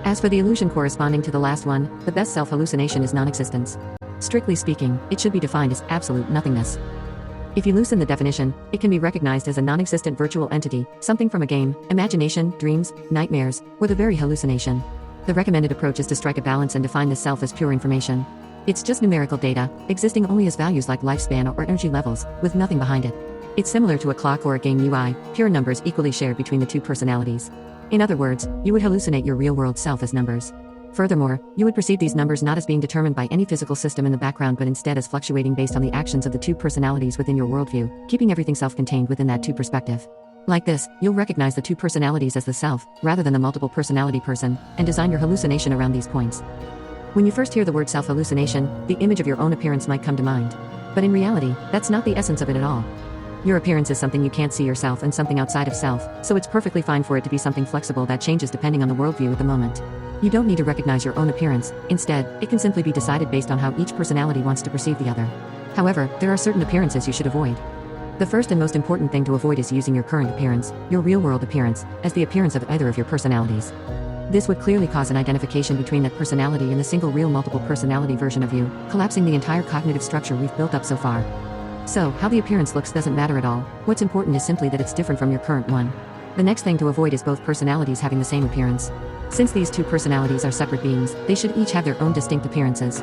As for the illusion corresponding to the last one, the best self-hallucination is non-existence. Strictly speaking, it should be defined as absolute nothingness. If you loosen the definition, it can be recognized as a non-existent virtual entity, something from a game, imagination, dreams, nightmares, or the very hallucination. The recommended approach is to strike a balance and define the self as pure information. It's just numerical data, existing only as values like lifespan or energy levels, with nothing behind it. It's similar to a clock or a game UI, pure numbers equally shared between the two personalities. In other words, you would hallucinate your real-world self as numbers. Furthermore, you would perceive these numbers not as being determined by any physical system in the background but instead as fluctuating based on the actions of the two personalities within your worldview, keeping everything self-contained within that two perspective. Like this, you'll recognize the two personalities as the self, rather than the multiple personality person, and design your hallucination around these points. When you first hear the word self-hallucination, the image of your own appearance might come to mind. But in reality, that's not the essence of it at all. Your appearance is something you can't see yourself and something outside of self, so it's perfectly fine for it to be something flexible that changes depending on the worldview at the moment. You don't need to recognize your own appearance. Instead, it can simply be decided based on how each personality wants to perceive the other. However, there are certain appearances you should avoid. The first and most important thing to avoid is using your current appearance, your real-world appearance, as the appearance of either of your personalities. This would clearly cause an identification between that personality and the single real multiple personality version of you, collapsing the entire cognitive structure we've built up so far. So, how the appearance looks doesn't matter at all. What's important is simply that it's different from your current one. The next thing to avoid is both personalities having the same appearance. Since these two personalities are separate beings, they should each have their own distinct appearances.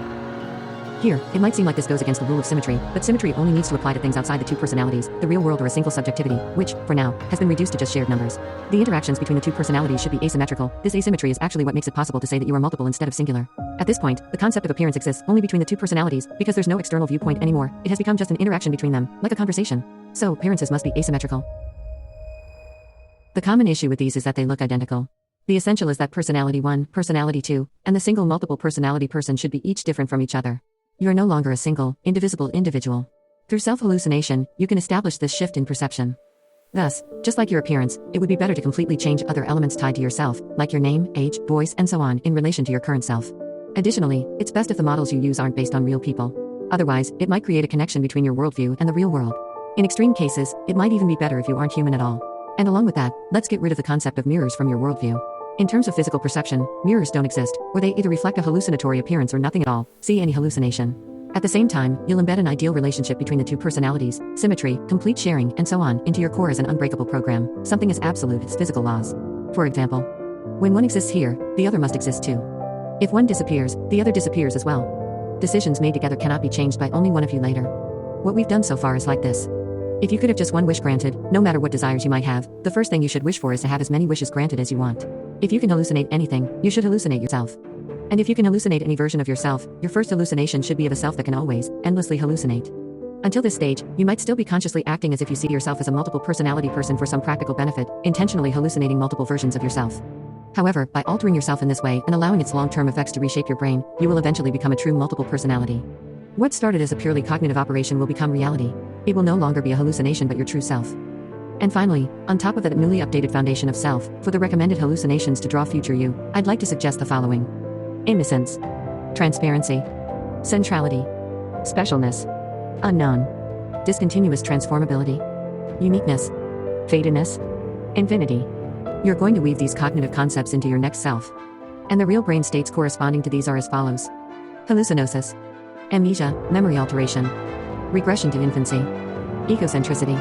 Here, it might seem like this goes against the rule of symmetry, but symmetry only needs to apply to things outside the two personalities, the real world or a single subjectivity, which, for now, has been reduced to just shared numbers. The interactions between the two personalities should be asymmetrical. This asymmetry is actually what makes it possible to say that you are multiple instead of singular. At this point, the concept of appearance exists only between the two personalities, because there's no external viewpoint anymore. It has become just an interaction between them, like a conversation. So, appearances must be asymmetrical. The common issue with these is that they look identical. The essential is that personality 1, personality 2, and the single multiple personality person should be each different from each other. You are no longer a single, indivisible individual. Through self-hallucination, you can establish this shift in perception. Thus, just like your appearance, it would be better to completely change other elements tied to yourself, like your name, age, voice, and so on, in relation to your current self. Additionally, it's best if the models you use aren't based on real people. Otherwise, it might create a connection between your worldview and the real world. In extreme cases, it might even be better if you aren't human at all. And along with that, let's get rid of the concept of mirrors from your worldview. In terms of physical perception, mirrors don't exist, or they either reflect a hallucinatory appearance or nothing at all. See any hallucination. At the same time, you'll embed an ideal relationship between the two personalities, symmetry, complete sharing, and so on, into your core as an unbreakable program, something as absolute as physical laws. For example, when one exists here, the other must exist too. If one disappears, the other disappears as well. Decisions made together cannot be changed by only one of you later. What we've done so far is like this. If you could have just one wish granted, no matter what desires you might have, the first thing you should wish for is to have as many wishes granted as you want. If you can hallucinate anything, you should hallucinate yourself. And if you can hallucinate any version of yourself, your first hallucination should be of a self that can always, endlessly hallucinate. Until this stage, you might still be consciously acting as if you see yourself as a multiple personality person for some practical benefit, intentionally hallucinating multiple versions of yourself. However, by altering yourself in this way and allowing its long-term effects to reshape your brain, you will eventually become a true multiple personality. What started as a purely cognitive operation will become reality. It will no longer be a hallucination but your true self. And finally, on top of that newly updated foundation of self, for the recommended hallucinations to draw future you, I'd like to suggest the following. Innocence. Transparency. Centrality. Specialness. Unknown. Discontinuous transformability. Uniqueness. Fatedness. Infinity. You're going to weave these cognitive concepts into your next self. And the real brain states corresponding to these are as follows. Hallucinosis. Amnesia, memory alteration. Regression to infancy. Egocentricity.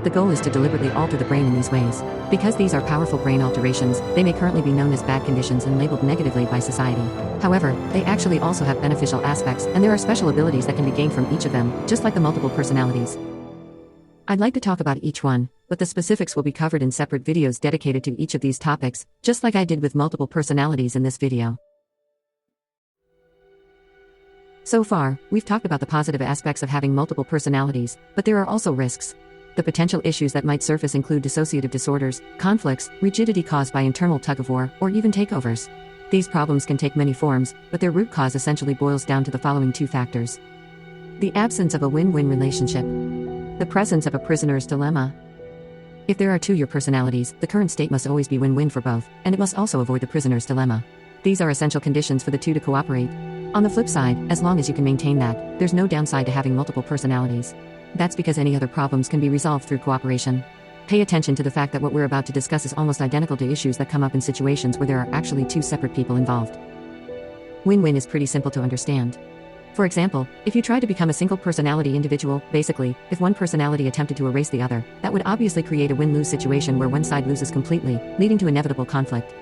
The goal is to deliberately alter the brain in these ways. Because these are powerful brain alterations, they may currently be known as bad conditions and labeled negatively by society. However, they actually also have beneficial aspects, and there are special abilities that can be gained from each of them, just like the multiple personalities. I'd like to talk about each one, but the specifics will be covered in separate videos dedicated to each of these topics, just like I did with multiple personalities in this video. So far, we've talked about the positive aspects of having multiple personalities, but there are also risks. The potential issues that might surface include dissociative disorders, conflicts, rigidity caused by internal tug-of-war, or even takeovers. These problems can take many forms, but their root cause essentially boils down to the following two factors. The absence of a win-win relationship. The presence of a prisoner's dilemma. If there are two your personalities, the current state must always be win-win for both, and it must also avoid the prisoner's dilemma. These are essential conditions for the two to cooperate. On the flip side, as long as you can maintain that, there's no downside to having multiple personalities. That's because any other problems can be resolved through cooperation. Pay attention to the fact that what we're about to discuss is almost identical to issues that come up in situations where there are actually two separate people involved. Win-win is pretty simple to understand. For example, if you try to become a single personality individual, basically, if one personality attempted to erase the other, that would obviously create a win-lose situation where one side loses completely, leading to inevitable conflict.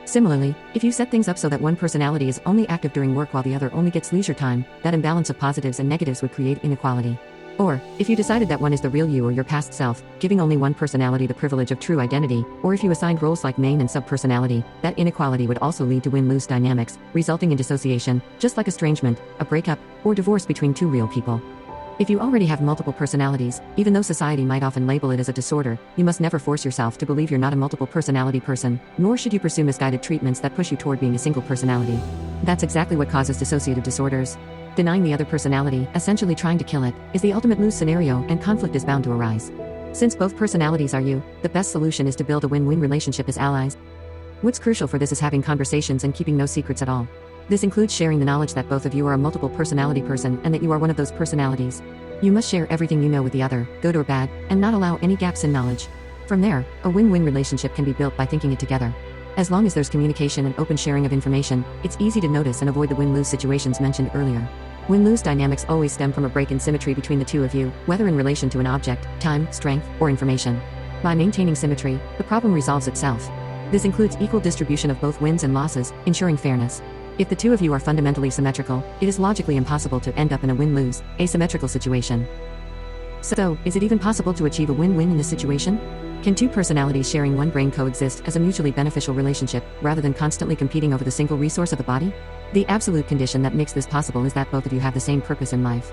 Similarly, if you set things up so that one personality is only active during work while the other only gets leisure time, that imbalance of positives and negatives would create inequality. Or, if you decided that one is the real you or your past self, giving only one personality the privilege of true identity, or if you assigned roles like main and sub-personality, that inequality would also lead to win-lose dynamics, resulting in dissociation, just like estrangement, a breakup, or divorce between two real people. If you already have multiple personalities, even though society might often label it as a disorder, you must never force yourself to believe you're not a multiple personality person, nor should you pursue misguided treatments that push you toward being a single personality. That's exactly what causes dissociative disorders. Denying the other personality, essentially trying to kill it, is the ultimate lose scenario, and conflict is bound to arise. Since both personalities are you, the best solution is to build a win-win relationship as allies. What's crucial for this is having conversations and keeping no secrets at all. This includes sharing the knowledge that both of you are a multiple personality person and that you are one of those personalities. You must share everything you know with the other, good or bad, and not allow any gaps in knowledge. From there, a win-win relationship can be built by thinking it together. As long as there's communication and open sharing of information, it's easy to notice and avoid the win-lose situations mentioned earlier. Win-lose dynamics always stem from a break in symmetry between the two of you, whether in relation to an object, time, strength, or information. By maintaining symmetry, the problem resolves itself. This includes equal distribution of both wins and losses, ensuring fairness. If the two of you are fundamentally symmetrical, it is logically impossible to end up in a win-lose, asymmetrical situation. So, is it even possible to achieve a win-win in this situation? Can two personalities sharing one brain coexist as a mutually beneficial relationship, rather than constantly competing over the single resource of the body? The absolute condition that makes this possible is that both of you have the same purpose in life.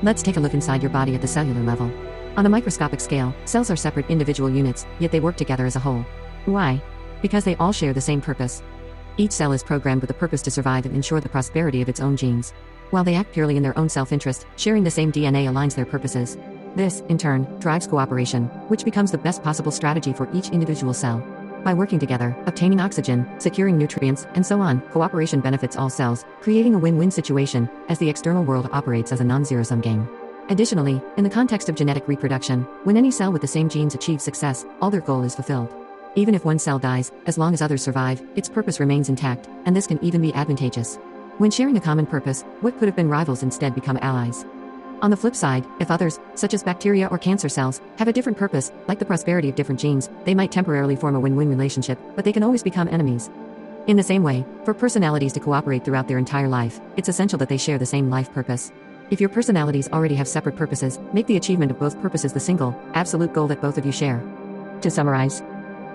Let's take a look inside your body at the cellular level. On a microscopic scale, cells are separate individual units, yet they work together as a whole. Why? Because they all share the same purpose. Each cell is programmed with a purpose to survive and ensure the prosperity of its own genes. While they act purely in their own self-interest, sharing the same DNA aligns their purposes. This, in turn, drives cooperation, which becomes the best possible strategy for each individual cell. By working together, obtaining oxygen, securing nutrients, and so on, cooperation benefits all cells, creating a win-win situation, as the external world operates as a non-zero-sum game. Additionally, in the context of genetic reproduction, when any cell with the same genes achieves success, all their goal is fulfilled. Even if one cell dies, as long as others survive, its purpose remains intact, and this can even be advantageous. When sharing a common purpose, what could have been rivals instead become allies. On the flip side, if others, such as bacteria or cancer cells, have a different purpose, like the prosperity of different genes, they might temporarily form a win-win relationship, but they can always become enemies. In the same way, for personalities to cooperate throughout their entire life, it's essential that they share the same life purpose. If your personalities already have separate purposes, make the achievement of both purposes the single, absolute goal that both of you share. To summarize,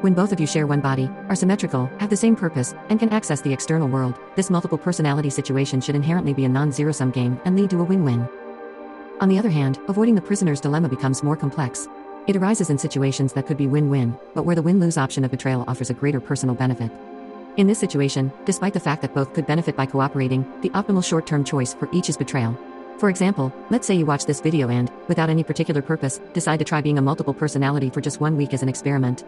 when both of you share one body, are symmetrical, have the same purpose, and can access the external world, this multiple personality situation should inherently be a non-zero-sum game and lead to a win-win. On the other hand, avoiding the prisoner's dilemma becomes more complex. It arises in situations that could be win-win, but where the win-lose option of betrayal offers a greater personal benefit. In this situation, despite the fact that both could benefit by cooperating, the optimal short-term choice for each is betrayal. For example, let's say you watch this video and, without any particular purpose, decide to try being a multiple personality for just 1 week as an experiment.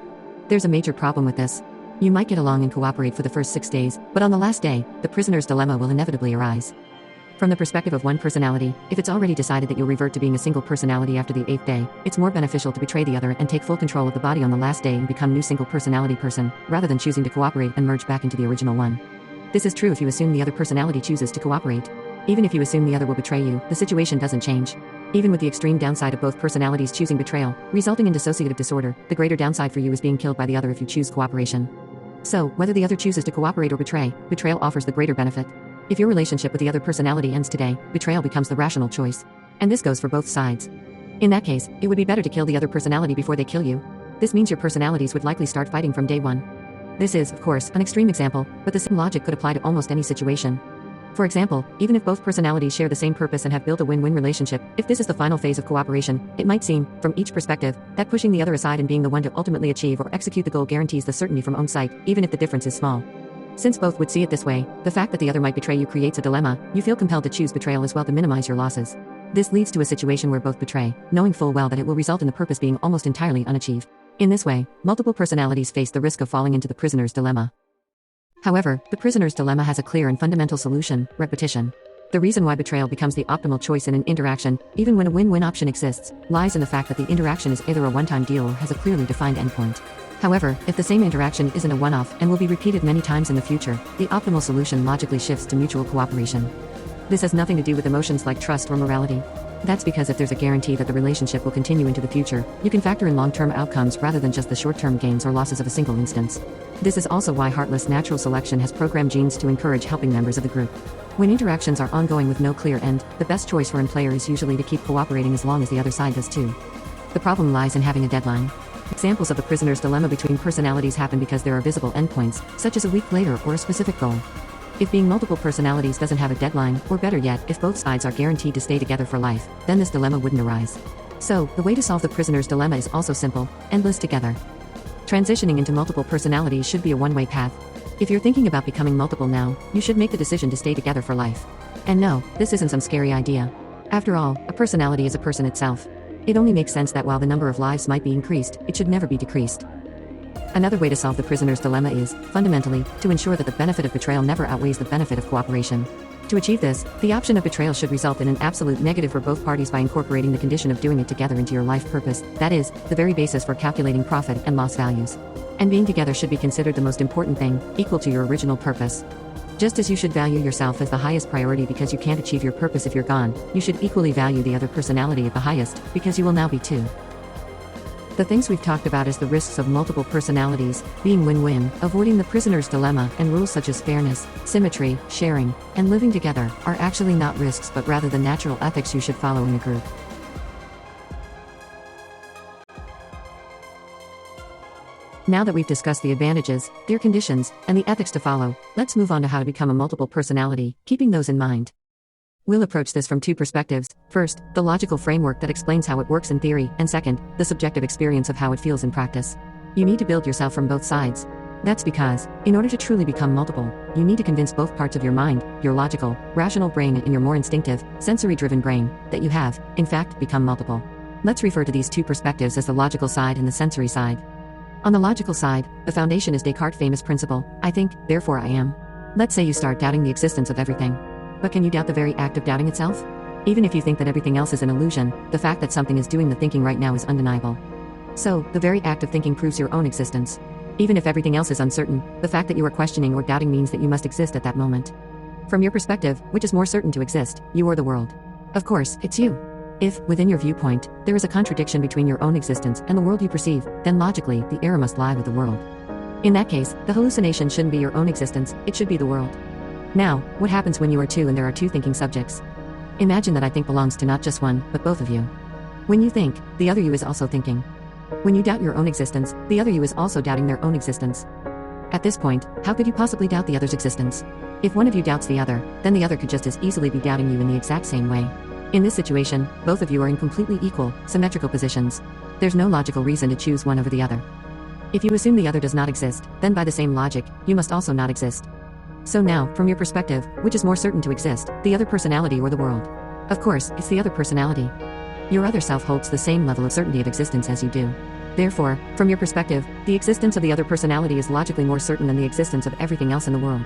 There's a major problem with this. You might get along and cooperate for the first 6 days, but on the last day, the prisoner's dilemma will inevitably arise. From the perspective of one personality, if it's already decided that you'll revert to being a single personality after the 8th day, it's more beneficial to betray the other and take full control of the body on the last day and become new single personality person, rather than choosing to cooperate and merge back into the original one. This is true if you assume the other personality chooses to cooperate. Even if you assume the other will betray you, the situation doesn't change. Even with the extreme downside of both personalities choosing betrayal, resulting in dissociative disorder, the greater downside for you is being killed by the other if you choose cooperation. So, whether the other chooses to cooperate or betray, betrayal offers the greater benefit. If your relationship with the other personality ends today, betrayal becomes the rational choice. And this goes for both sides. In that case, it would be better to kill the other personality before they kill you. This means your personalities would likely start fighting from day one. This is, of course, an extreme example, but the same logic could apply to almost any situation. For example, even if both personalities share the same purpose and have built a win-win relationship, if this is the final phase of cooperation, it might seem, from each perspective, that pushing the other aside and being the one to ultimately achieve or execute the goal guarantees the certainty from own sight, even if the difference is small. Since both would see it this way, the fact that the other might betray you creates a dilemma. You feel compelled to choose betrayal as well to minimize your losses. This leads to a situation where both betray, knowing full well that it will result in the purpose being almost entirely unachieved. In this way, multiple personalities face the risk of falling into the prisoner's dilemma. However, the prisoner's dilemma has a clear and fundamental solution: repetition. The reason why betrayal becomes the optimal choice in an interaction, even when a win-win option exists, lies in the fact that the interaction is either a one-time deal or has a clearly defined endpoint. However, if the same interaction isn't a one-off and will be repeated many times in the future, the optimal solution logically shifts to mutual cooperation. This has nothing to do with emotions like trust or morality. That's because if there's a guarantee that the relationship will continue into the future, you can factor in long-term outcomes rather than just the short-term gains or losses of a single instance. This is also why heartless natural selection has programmed genes to encourage helping members of the group. When interactions are ongoing with no clear end, the best choice for a player is usually to keep cooperating as long as the other side does too. The problem lies in having a deadline. Examples of the prisoner's dilemma between personalities happen because there are visible endpoints, such as a week later or a specific goal. If being multiple personalities doesn't have a deadline, or better yet, if both sides are guaranteed to stay together for life, then this dilemma wouldn't arise. So, the way to solve the prisoner's dilemma is also simple: endless together. Transitioning into multiple personalities should be a one-way path. If you're thinking about becoming multiple now, you should make the decision to stay together for life. And no, this isn't some scary idea. After all, a personality is a person itself. It only makes sense that while the number of lives might be increased, it should never be decreased. Another way to solve the prisoner's dilemma is, fundamentally, to ensure that the benefit of betrayal never outweighs the benefit of cooperation. To achieve this, the option of betrayal should result in an absolute negative for both parties by incorporating the condition of doing it together into your life purpose, that is, the very basis for calculating profit and loss values. And being together should be considered the most important thing, equal to your original purpose. Just as you should value yourself as the highest priority because you can't achieve your purpose if you're gone, you should equally value the other personality at the highest, because you will now be too. The things we've talked about as the risks of multiple personalities, being win-win, avoiding the prisoner's dilemma, and rules such as fairness, symmetry, sharing, and living together, are actually not risks but rather the natural ethics you should follow in a group. Now that we've discussed the advantages, their conditions, and the ethics to follow, let's move on to how to become a multiple personality, keeping those in mind. We'll approach this from two perspectives: first, the logical framework that explains how it works in theory, and second, the subjective experience of how it feels in practice. You need to build yourself from both sides. That's because, in order to truly become multiple, you need to convince both parts of your mind, your logical, rational brain and your more instinctive, sensory-driven brain, that you have, in fact, become multiple. Let's refer to these two perspectives as the logical side and the sensory side. On the logical side, the foundation is Descartes' famous principle, I think, therefore I am. Let's say you start doubting the existence of everything. But can you doubt the very act of doubting itself? Even if you think that everything else is an illusion, the fact that something is doing the thinking right now is undeniable. So, the very act of thinking proves your own existence. Even if everything else is uncertain, the fact that you are questioning or doubting means that you must exist at that moment. From your perspective, which is more certain to exist, you or the world? Of course, it's you. If, within your viewpoint, there is a contradiction between your own existence and the world you perceive, then logically, the error must lie with the world. In that case, the hallucination shouldn't be your own existence, it should be the world. Now, what happens when you are two and there are two thinking subjects? Imagine that I think belongs to not just one, but both of you. When you think, the other you is also thinking. When you doubt your own existence, the other you is also doubting their own existence. At this point, how could you possibly doubt the other's existence? If one of you doubts the other, then the other could just as easily be doubting you in the exact same way. In this situation, both of you are in completely equal, symmetrical positions. There's no logical reason to choose one over the other. If you assume the other does not exist, then by the same logic, you must also not exist. So now, from your perspective, which is more certain to exist, the other personality or the world? Of course, it's the other personality. Your other self holds the same level of certainty of existence as you do. Therefore, from your perspective, the existence of the other personality is logically more certain than the existence of everything else in the world.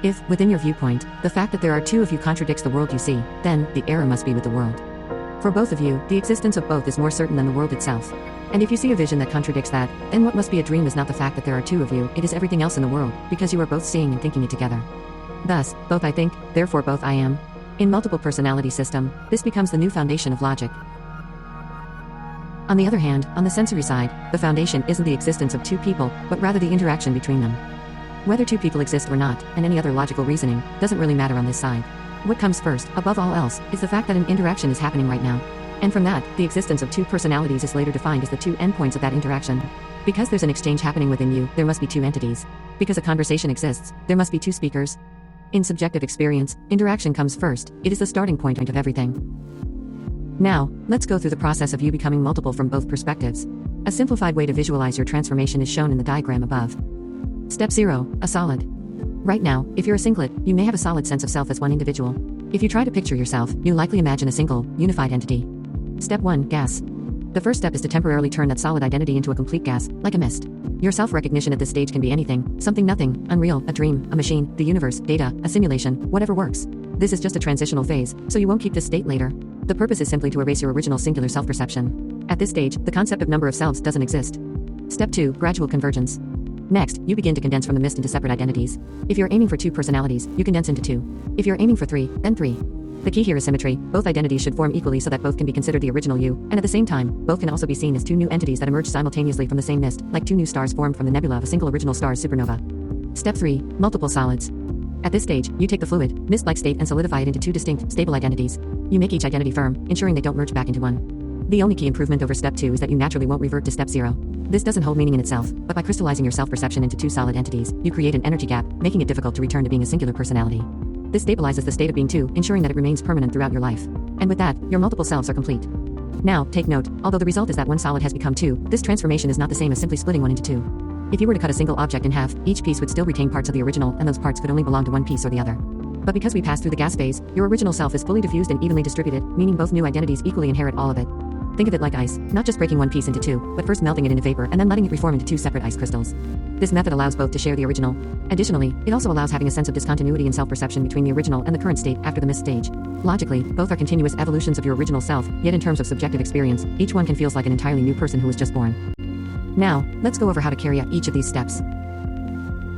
If, within your viewpoint, the fact that there are two of you contradicts the world you see, then, the error must be with the world. For both of you, the existence of both is more certain than the world itself. And if you see a vision that contradicts that, then what must be a dream is not the fact that there are two of you, it is everything else in the world, because you are both seeing and thinking it together. Thus, both I think, therefore both I am. In multiple personality system, this becomes the new foundation of logic. On the other hand, on the sensory side, the foundation isn't the existence of two people, but rather the interaction between them. Whether two people exist or not, and any other logical reasoning, doesn't really matter on this side. What comes first, above all else, is the fact that an interaction is happening right now. And from that, the existence of two personalities is later defined as the two endpoints of that interaction. Because there's an exchange happening within you, there must be two entities. Because a conversation exists, there must be two speakers. In subjective experience, interaction comes first, it is the starting point of everything. Now, let's go through the process of you becoming multiple from both perspectives. A simplified way to visualize your transformation is shown in the diagram above. Step 0, a solid. Right now, if you're a singlet, you may have a solid sense of self as one individual. If you try to picture yourself, you likely imagine a single, unified entity. Step 1, gas. The first step is to temporarily turn that solid identity into a complete gas, like a mist. Your self-recognition at this stage can be anything, something nothing, unreal, a dream, a machine, the universe, data, a simulation, whatever works. This is just a transitional phase, so you won't keep this state later. The purpose is simply to erase your original singular self-perception. At this stage, the concept of number of selves doesn't exist. Step 2, gradual convergence. Next, you begin to condense from the mist into separate identities. If you're aiming for 2 personalities, you condense into 2. If you're aiming for 3, then 3. The key here is symmetry. Both identities should form equally so that both can be considered the original you, and at the same time, both can also be seen as two new entities that emerge simultaneously from the same mist, like two new stars formed from the nebula of a single original star's supernova. Step 3. Multiple solids. At this stage, you take the fluid, mist-like state and solidify it into two distinct, stable identities. You make each identity firm, ensuring they don't merge back into one. The only key improvement over step 2 is that you naturally won't revert to step 0. This doesn't hold meaning in itself, but by crystallizing your self-perception into two solid entities, you create an energy gap, making it difficult to return to being a singular personality. This stabilizes the state of being two, ensuring that it remains permanent throughout your life. And with that, your multiple selves are complete. Now, take note, although the result is that one solid has become two, this transformation is not the same as simply splitting one into two. If you were to cut a single object in half, each piece would still retain parts of the original, and those parts could only belong to one piece or the other. But because we pass through the gas phase, your original self is fully diffused and evenly distributed, meaning both new identities equally inherit all of it. Think of it like ice, not just breaking one piece into two, but first melting it into vapor and then letting it reform into two separate ice crystals. This method allows both to share the original. Additionally, it also allows having a sense of discontinuity in self-perception between the original and the current state after the mist stage. Logically, both are continuous evolutions of your original self, yet in terms of subjective experience, each one can feel like an entirely new person who was just born. Now, let's go over how to carry out each of these steps.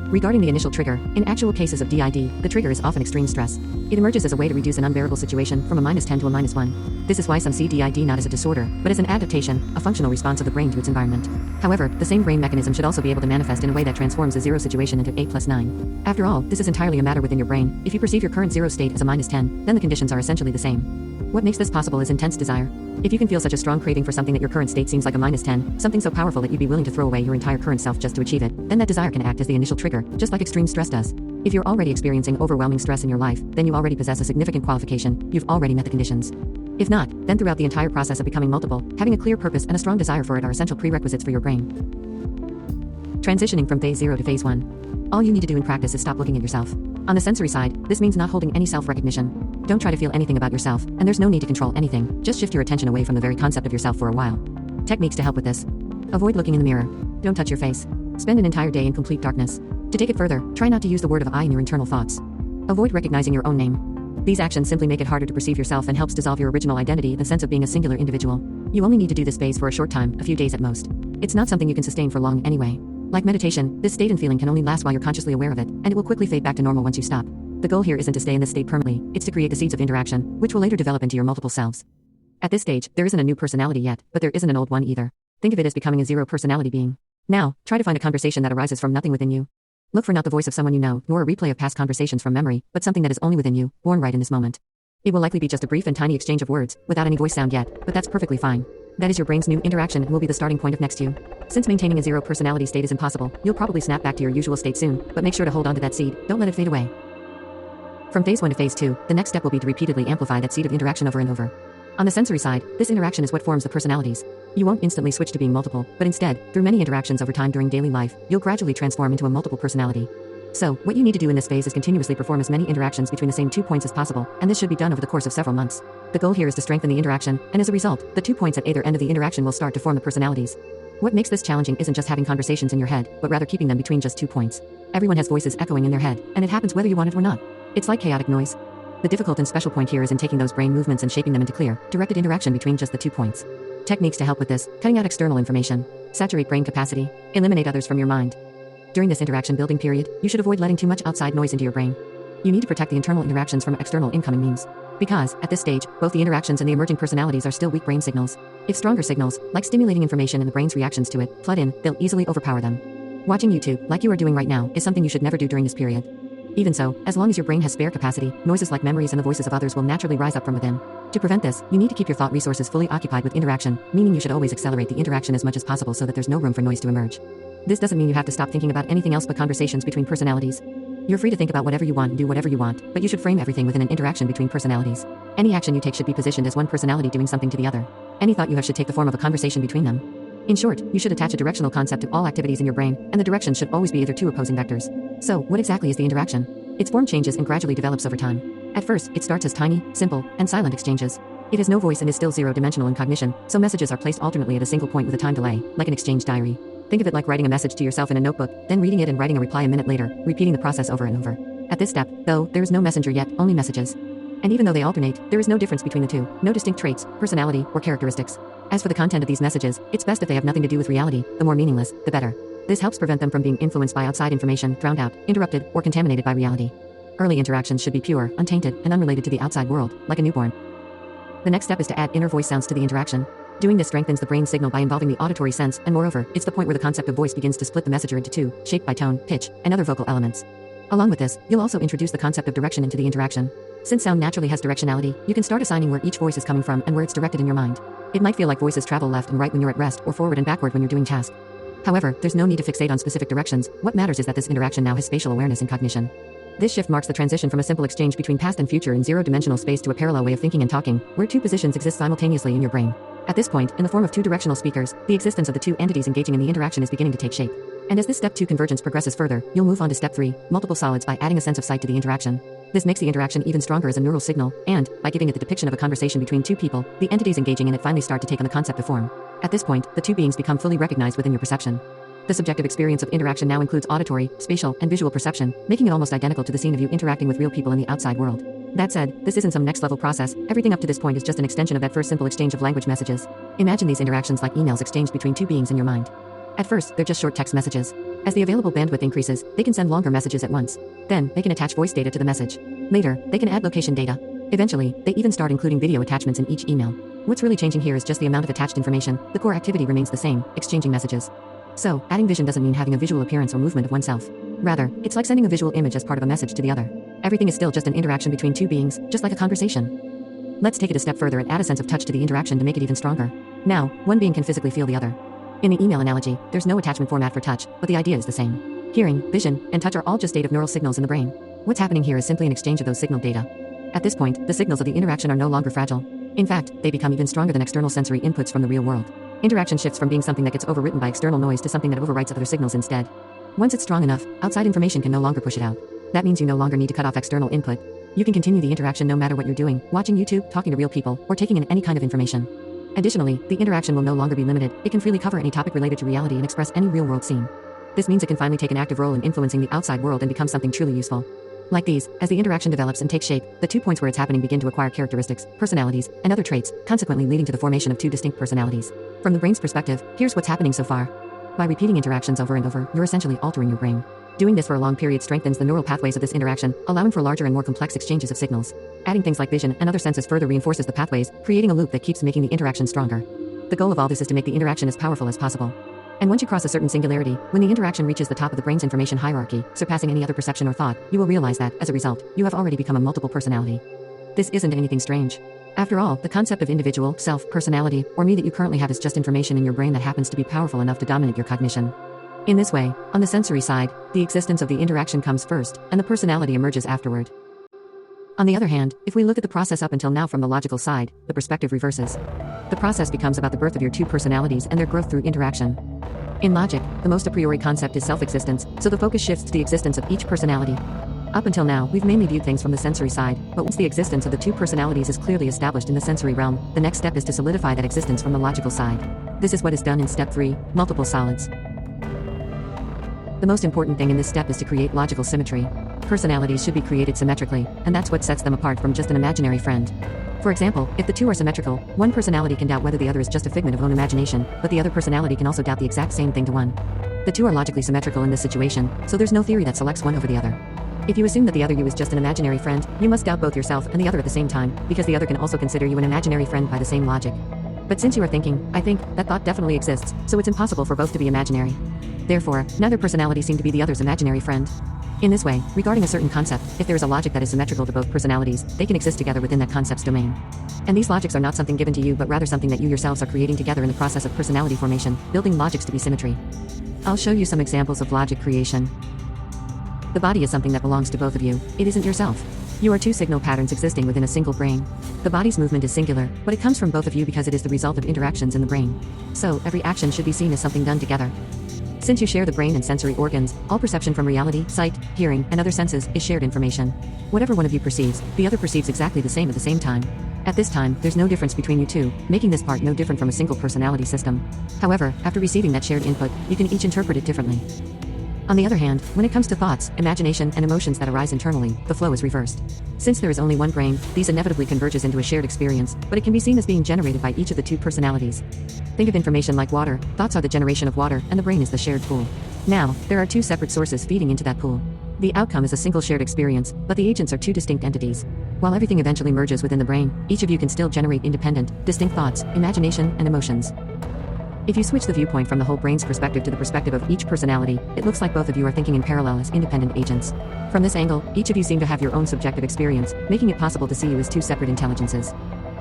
Regarding the initial trigger, in actual cases of DID, the trigger is often extreme stress. It emerges as a way to reduce an unbearable situation from a -10 to a -1. This is why some see DID not as a disorder, but as an adaptation, a functional response of the brain to its environment. However, the same brain mechanism should also be able to manifest in a way that transforms a 0 situation into 8+9. After all, this is entirely a matter within your brain. If you perceive your current 0 state as a -10, then the conditions are essentially the same. What makes this possible is intense desire. If you can feel such a strong craving for something that your current state seems like a -10, something so powerful that you'd be willing to throw away your entire current self just to achieve it, then that desire can act as the initial trigger, just like extreme stress does. If you're already experiencing overwhelming stress in your life, then you already possess a significant qualification. You've already met the conditions. If not, then throughout the entire process of becoming multiple, having a clear purpose and a strong desire for it are essential prerequisites for your brain. Transitioning from phase 0 to phase 1. All you need to do in practice is stop looking at yourself. On the sensory side, this means not holding any self-recognition. Don't try to feel anything about yourself, and there's no need to control anything. Just shift your attention away from the very concept of yourself for a while. Techniques to help with this. Avoid looking in the mirror. Don't touch your face. Spend an entire day in complete darkness. To take it further, try not to use the word of I in your internal thoughts. Avoid recognizing your own name. These actions simply make it harder to perceive yourself and helps dissolve your original identity, the sense of being a singular individual. You only need to do this phase for a short time, a few days at most. It's not something you can sustain for long anyway. Like meditation, this state and feeling can only last while you're consciously aware of it, and it will quickly fade back to normal once you stop. The goal here isn't to stay in this state permanently, it's to create the seeds of interaction, which will later develop into your multiple selves. At this stage, there isn't a new personality yet, but there isn't an old one either. Think of it as becoming a 0 personality being. Now, try to find a conversation that arises from nothing within you. Look for not the voice of someone you know, nor a replay of past conversations from memory, but something that is only within you, born right in this moment. It will likely be just a brief and tiny exchange of words, without any voice sound yet, but that's perfectly fine. That is your brain's new interaction and will be the starting point of next you. Since maintaining a 0 personality state is impossible, you'll probably snap back to your usual state soon, but make sure to hold on to that seed, don't let it fade away. From phase 1 to phase 2, the next step will be to repeatedly amplify that seed of interaction over and over. On the sensory side, this interaction is what forms the personalities. You won't instantly switch to being multiple, but instead, through many interactions over time during daily life, you'll gradually transform into a multiple personality. So, what you need to do in this phase is continuously perform as many interactions between the same 2 points as possible, and this should be done over the course of several months. The goal here is to strengthen the interaction, and as a result, the 2 points at either end of the interaction will start to form the personalities. What makes this challenging isn't just having conversations in your head, but rather keeping them between just 2 points. Everyone has voices echoing in their head, and it happens whether you want it or not. It's like chaotic noise. The difficult and special point here is in taking those brain movements and shaping them into clear, directed interaction between just the 2 points. Techniques to help with this: cutting out external information, saturate brain capacity, eliminate others from your mind. During this interaction building period, you should avoid letting too much outside noise into your brain. You need to protect the internal interactions from external incoming means. Because, at this stage, both the interactions and the emerging personalities are still weak brain signals. If stronger signals, like stimulating information and the brain's reactions to it, flood in, they'll easily overpower them. Watching YouTube, like you are doing right now, is something you should never do during this period. Even so, as long as your brain has spare capacity, noises like memories and the voices of others will naturally rise up from within. To prevent this, you need to keep your thought resources fully occupied with interaction, meaning you should always accelerate the interaction as much as possible so that there's no room for noise to emerge. This doesn't mean you have to stop thinking about anything else but conversations between personalities. You're free to think about whatever you want and do whatever you want, but you should frame everything within an interaction between personalities. Any action you take should be positioned as one personality doing something to the other. Any thought you have should take the form of a conversation between them. In short, you should attach a directional concept to all activities in your brain, and the directions should always be either two opposing vectors. So, what exactly is the interaction? Its form changes and gradually develops over time. At first, it starts as tiny, simple, and silent exchanges. It has no voice and is still zero-dimensional in cognition, so messages are placed alternately at a single point with a time delay, like an exchange diary. Think of it like writing a message to yourself in a notebook, then reading it and writing a reply a minute later, repeating the process over and over. At this step, though, there is no messenger yet, only messages. And even though they alternate, there is no difference between the two, no distinct traits, personality, or characteristics. As for the content of these messages, it's best if they have nothing to do with reality, the more meaningless, the better. This helps prevent them from being influenced by outside information, drowned out, interrupted, or contaminated by reality. Early interactions should be pure, untainted, and unrelated to the outside world, like a newborn. The next step is to add inner voice sounds to the interaction. Doing this strengthens the brain signal by involving the auditory sense, and moreover, it's the point where the concept of voice begins to split the messenger into two, shaped by tone, pitch, and other vocal elements. Along with this, you'll also introduce the concept of direction into the interaction. Since sound naturally has directionality, you can start assigning where each voice is coming from and where it's directed in your mind. It might feel like voices travel left and right when you're at rest, or forward and backward when you're doing tasks. However, there's no need to fixate on specific directions. What matters is that this interaction now has spatial awareness and cognition. This shift marks the transition from a simple exchange between past and future in zero-dimensional space to a parallel way of thinking and talking, where two positions exist simultaneously in your brain. At this point, in the form of two-directional speakers, the existence of the two entities engaging in the interaction is beginning to take shape. And as this step 2 convergence progresses further, you'll move on to step 3, multiple solids, by adding a sense of sight to the interaction. This makes the interaction even stronger as a neural signal, and, by giving it the depiction of a conversation between two people, the entities engaging in it finally start to take on the concept of form. At this point, the two beings become fully recognized within your perception. The subjective experience of interaction now includes auditory, spatial, and visual perception, making it almost identical to the scene of you interacting with real people in the outside world. That said, this isn't some next-level process. Everything up to this point is just an extension of that first simple exchange of language messages. Imagine these interactions like emails exchanged between two beings in your mind. At first, they're just short text messages. As the available bandwidth increases, they can send longer messages at once. Then, they can attach voice data to the message. Later, they can add location data. Eventually, they even start including video attachments in each email. What's really changing here is just the amount of attached information. The core activity remains the same, exchanging messages. So, adding vision doesn't mean having a visual appearance or movement of oneself. Rather, it's like sending a visual image as part of a message to the other. Everything is still just an interaction between two beings, just like a conversation. Let's take it a step further and add a sense of touch to the interaction to make it even stronger. Now, one being can physically feel the other. In the email analogy, there's no attachment format for touch, but the idea is the same. Hearing, vision, and touch are all just state of neural signals in the brain. What's happening here is simply an exchange of those signal data. At this point, the signals of the interaction are no longer fragile. In fact, they become even stronger than external sensory inputs from the real world. Interaction shifts from being something that gets overwritten by external noise to something that overwrites other signals instead. Once it's strong enough, outside information can no longer push it out. That means you no longer need to cut off external input. You can continue the interaction no matter what you're doing, watching YouTube, talking to real people, or taking in any kind of information. Additionally, the interaction will no longer be limited. It can freely cover any topic related to reality and express any real-world scene. This means it can finally take an active role in influencing the outside world and become something truly useful. Like these, as the interaction develops and takes shape, the 2 points where it's happening begin to acquire characteristics, personalities, and other traits, consequently leading to the formation of 2 distinct personalities. From the brain's perspective, here's what's happening so far. By repeating interactions over and over, you're essentially altering your brain. Doing this for a long period strengthens the neural pathways of this interaction, allowing for larger and more complex exchanges of signals. Adding things like vision and other senses further reinforces the pathways, creating a loop that keeps making the interaction stronger. The goal of all this is to make the interaction as powerful as possible. And once you cross a certain singularity, when the interaction reaches the top of the brain's information hierarchy, surpassing any other perception or thought, you will realize that, as a result, you have already become a multiple personality. This isn't anything strange. After all, the concept of individual, self, personality, or me that you currently have is just information in your brain that happens to be powerful enough to dominate your cognition. In this way, on the sensory side, the existence of the interaction comes first, and the personality emerges afterward. On the other hand, if we look at the process up until now from the logical side, the perspective reverses. The process becomes about the birth of your 2 personalities and their growth through interaction. In logic, the most a priori concept is self-existence, so the focus shifts to the existence of each personality. Up until now, we've mainly viewed things from the sensory side, but once the existence of the 2 personalities is clearly established in the sensory realm, the next step is to solidify that existence from the logical side. This is what is done in step 3, multiple solids. The most important thing in this step is to create logical symmetry. Personalities should be created symmetrically, and that's what sets them apart from just an imaginary friend. For example, if the 2 are symmetrical, one personality can doubt whether the other is just a figment of own imagination, but the other personality can also doubt the exact same thing to one. The 2 are logically symmetrical in this situation, so there's no theory that selects one over the other. If you assume that the other you is just an imaginary friend, you must doubt both yourself and the other at the same time, because the other can also consider you an imaginary friend by the same logic. But since you are thinking, I think, that thought definitely exists, so it's impossible for both to be imaginary. Therefore, neither personality seem to be the other's imaginary friend. In this way, regarding a certain concept, if there is a logic that is symmetrical to both personalities, they can exist together within that concept's domain. And these logics are not something given to you but rather something that you yourselves are creating together in the process of personality formation, building logics to be symmetry. I'll show you some examples of logic creation. The body is something that belongs to both of you, it isn't yourself. You are 2 signal patterns existing within a single brain. The body's movement is singular, but it comes from both of you because it is the result of interactions in the brain. So, every action should be seen as something done together. Since you share the brain and sensory organs, all perception from reality, sight, hearing, and other senses is shared information. Whatever one of you perceives, the other perceives exactly the same at the same time. At this time, there's no difference between you two, making this part no different from a single personality system. However, after receiving that shared input, you can each interpret it differently. On the other hand, when it comes to thoughts, imagination, and emotions that arise internally, the flow is reversed. Since there is only one brain, these inevitably converges into a shared experience, but it can be seen as being generated by each of the 2 personalities. Think of information like water, thoughts are the generation of water, and the brain is the shared pool. Now, there are 2 separate sources feeding into that pool. The outcome is a single shared experience, but the agents are two distinct entities. While everything eventually merges within the brain, each of you can still generate independent, distinct thoughts, imagination, and emotions. If you switch the viewpoint from the whole brain's perspective to the perspective of each personality, it looks like both of you are thinking in parallel as independent agents. From this angle, each of you seem to have your own subjective experience, making it possible to see you as two separate intelligences.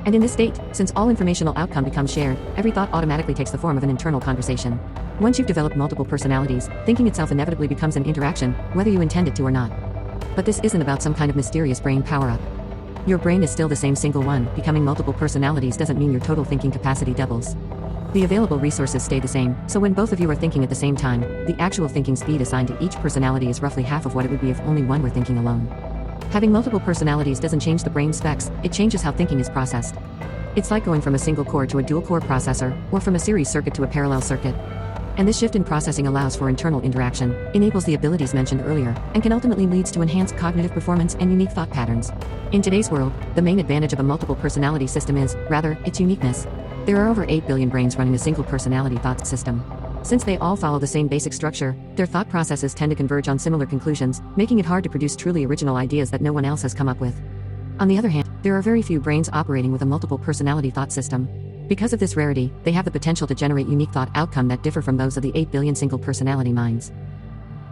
And in this state, since all informational outcome becomes shared, every thought automatically takes the form of an internal conversation. Once you've developed multiple personalities, thinking itself inevitably becomes an interaction, whether you intend it to or not. But this isn't about some kind of mysterious brain power-up. Your brain is still the same single one. Becoming multiple personalities doesn't mean your total thinking capacity doubles. The available resources stay the same, so when both of you are thinking at the same time, the actual thinking speed assigned to each personality is roughly half of what it would be if only one were thinking alone. Having multiple personalities doesn't change the brain specs, it changes how thinking is processed. It's like going from a single core to a dual core processor, or from a series circuit to a parallel circuit. And this shift in processing allows for internal interaction, enables the abilities mentioned earlier, and can ultimately lead to enhanced cognitive performance and unique thought patterns. In today's world, the main advantage of a multiple personality system is, rather, its uniqueness. There are over 8 billion brains running a single personality thought system. Since they all follow the same basic structure, their thought processes tend to converge on similar conclusions, making it hard to produce truly original ideas that no one else has come up with. On the other hand, there are very few brains operating with a multiple personality thought system. Because of this rarity, they have the potential to generate unique thought outcome that differ from those of the 8 billion single personality minds.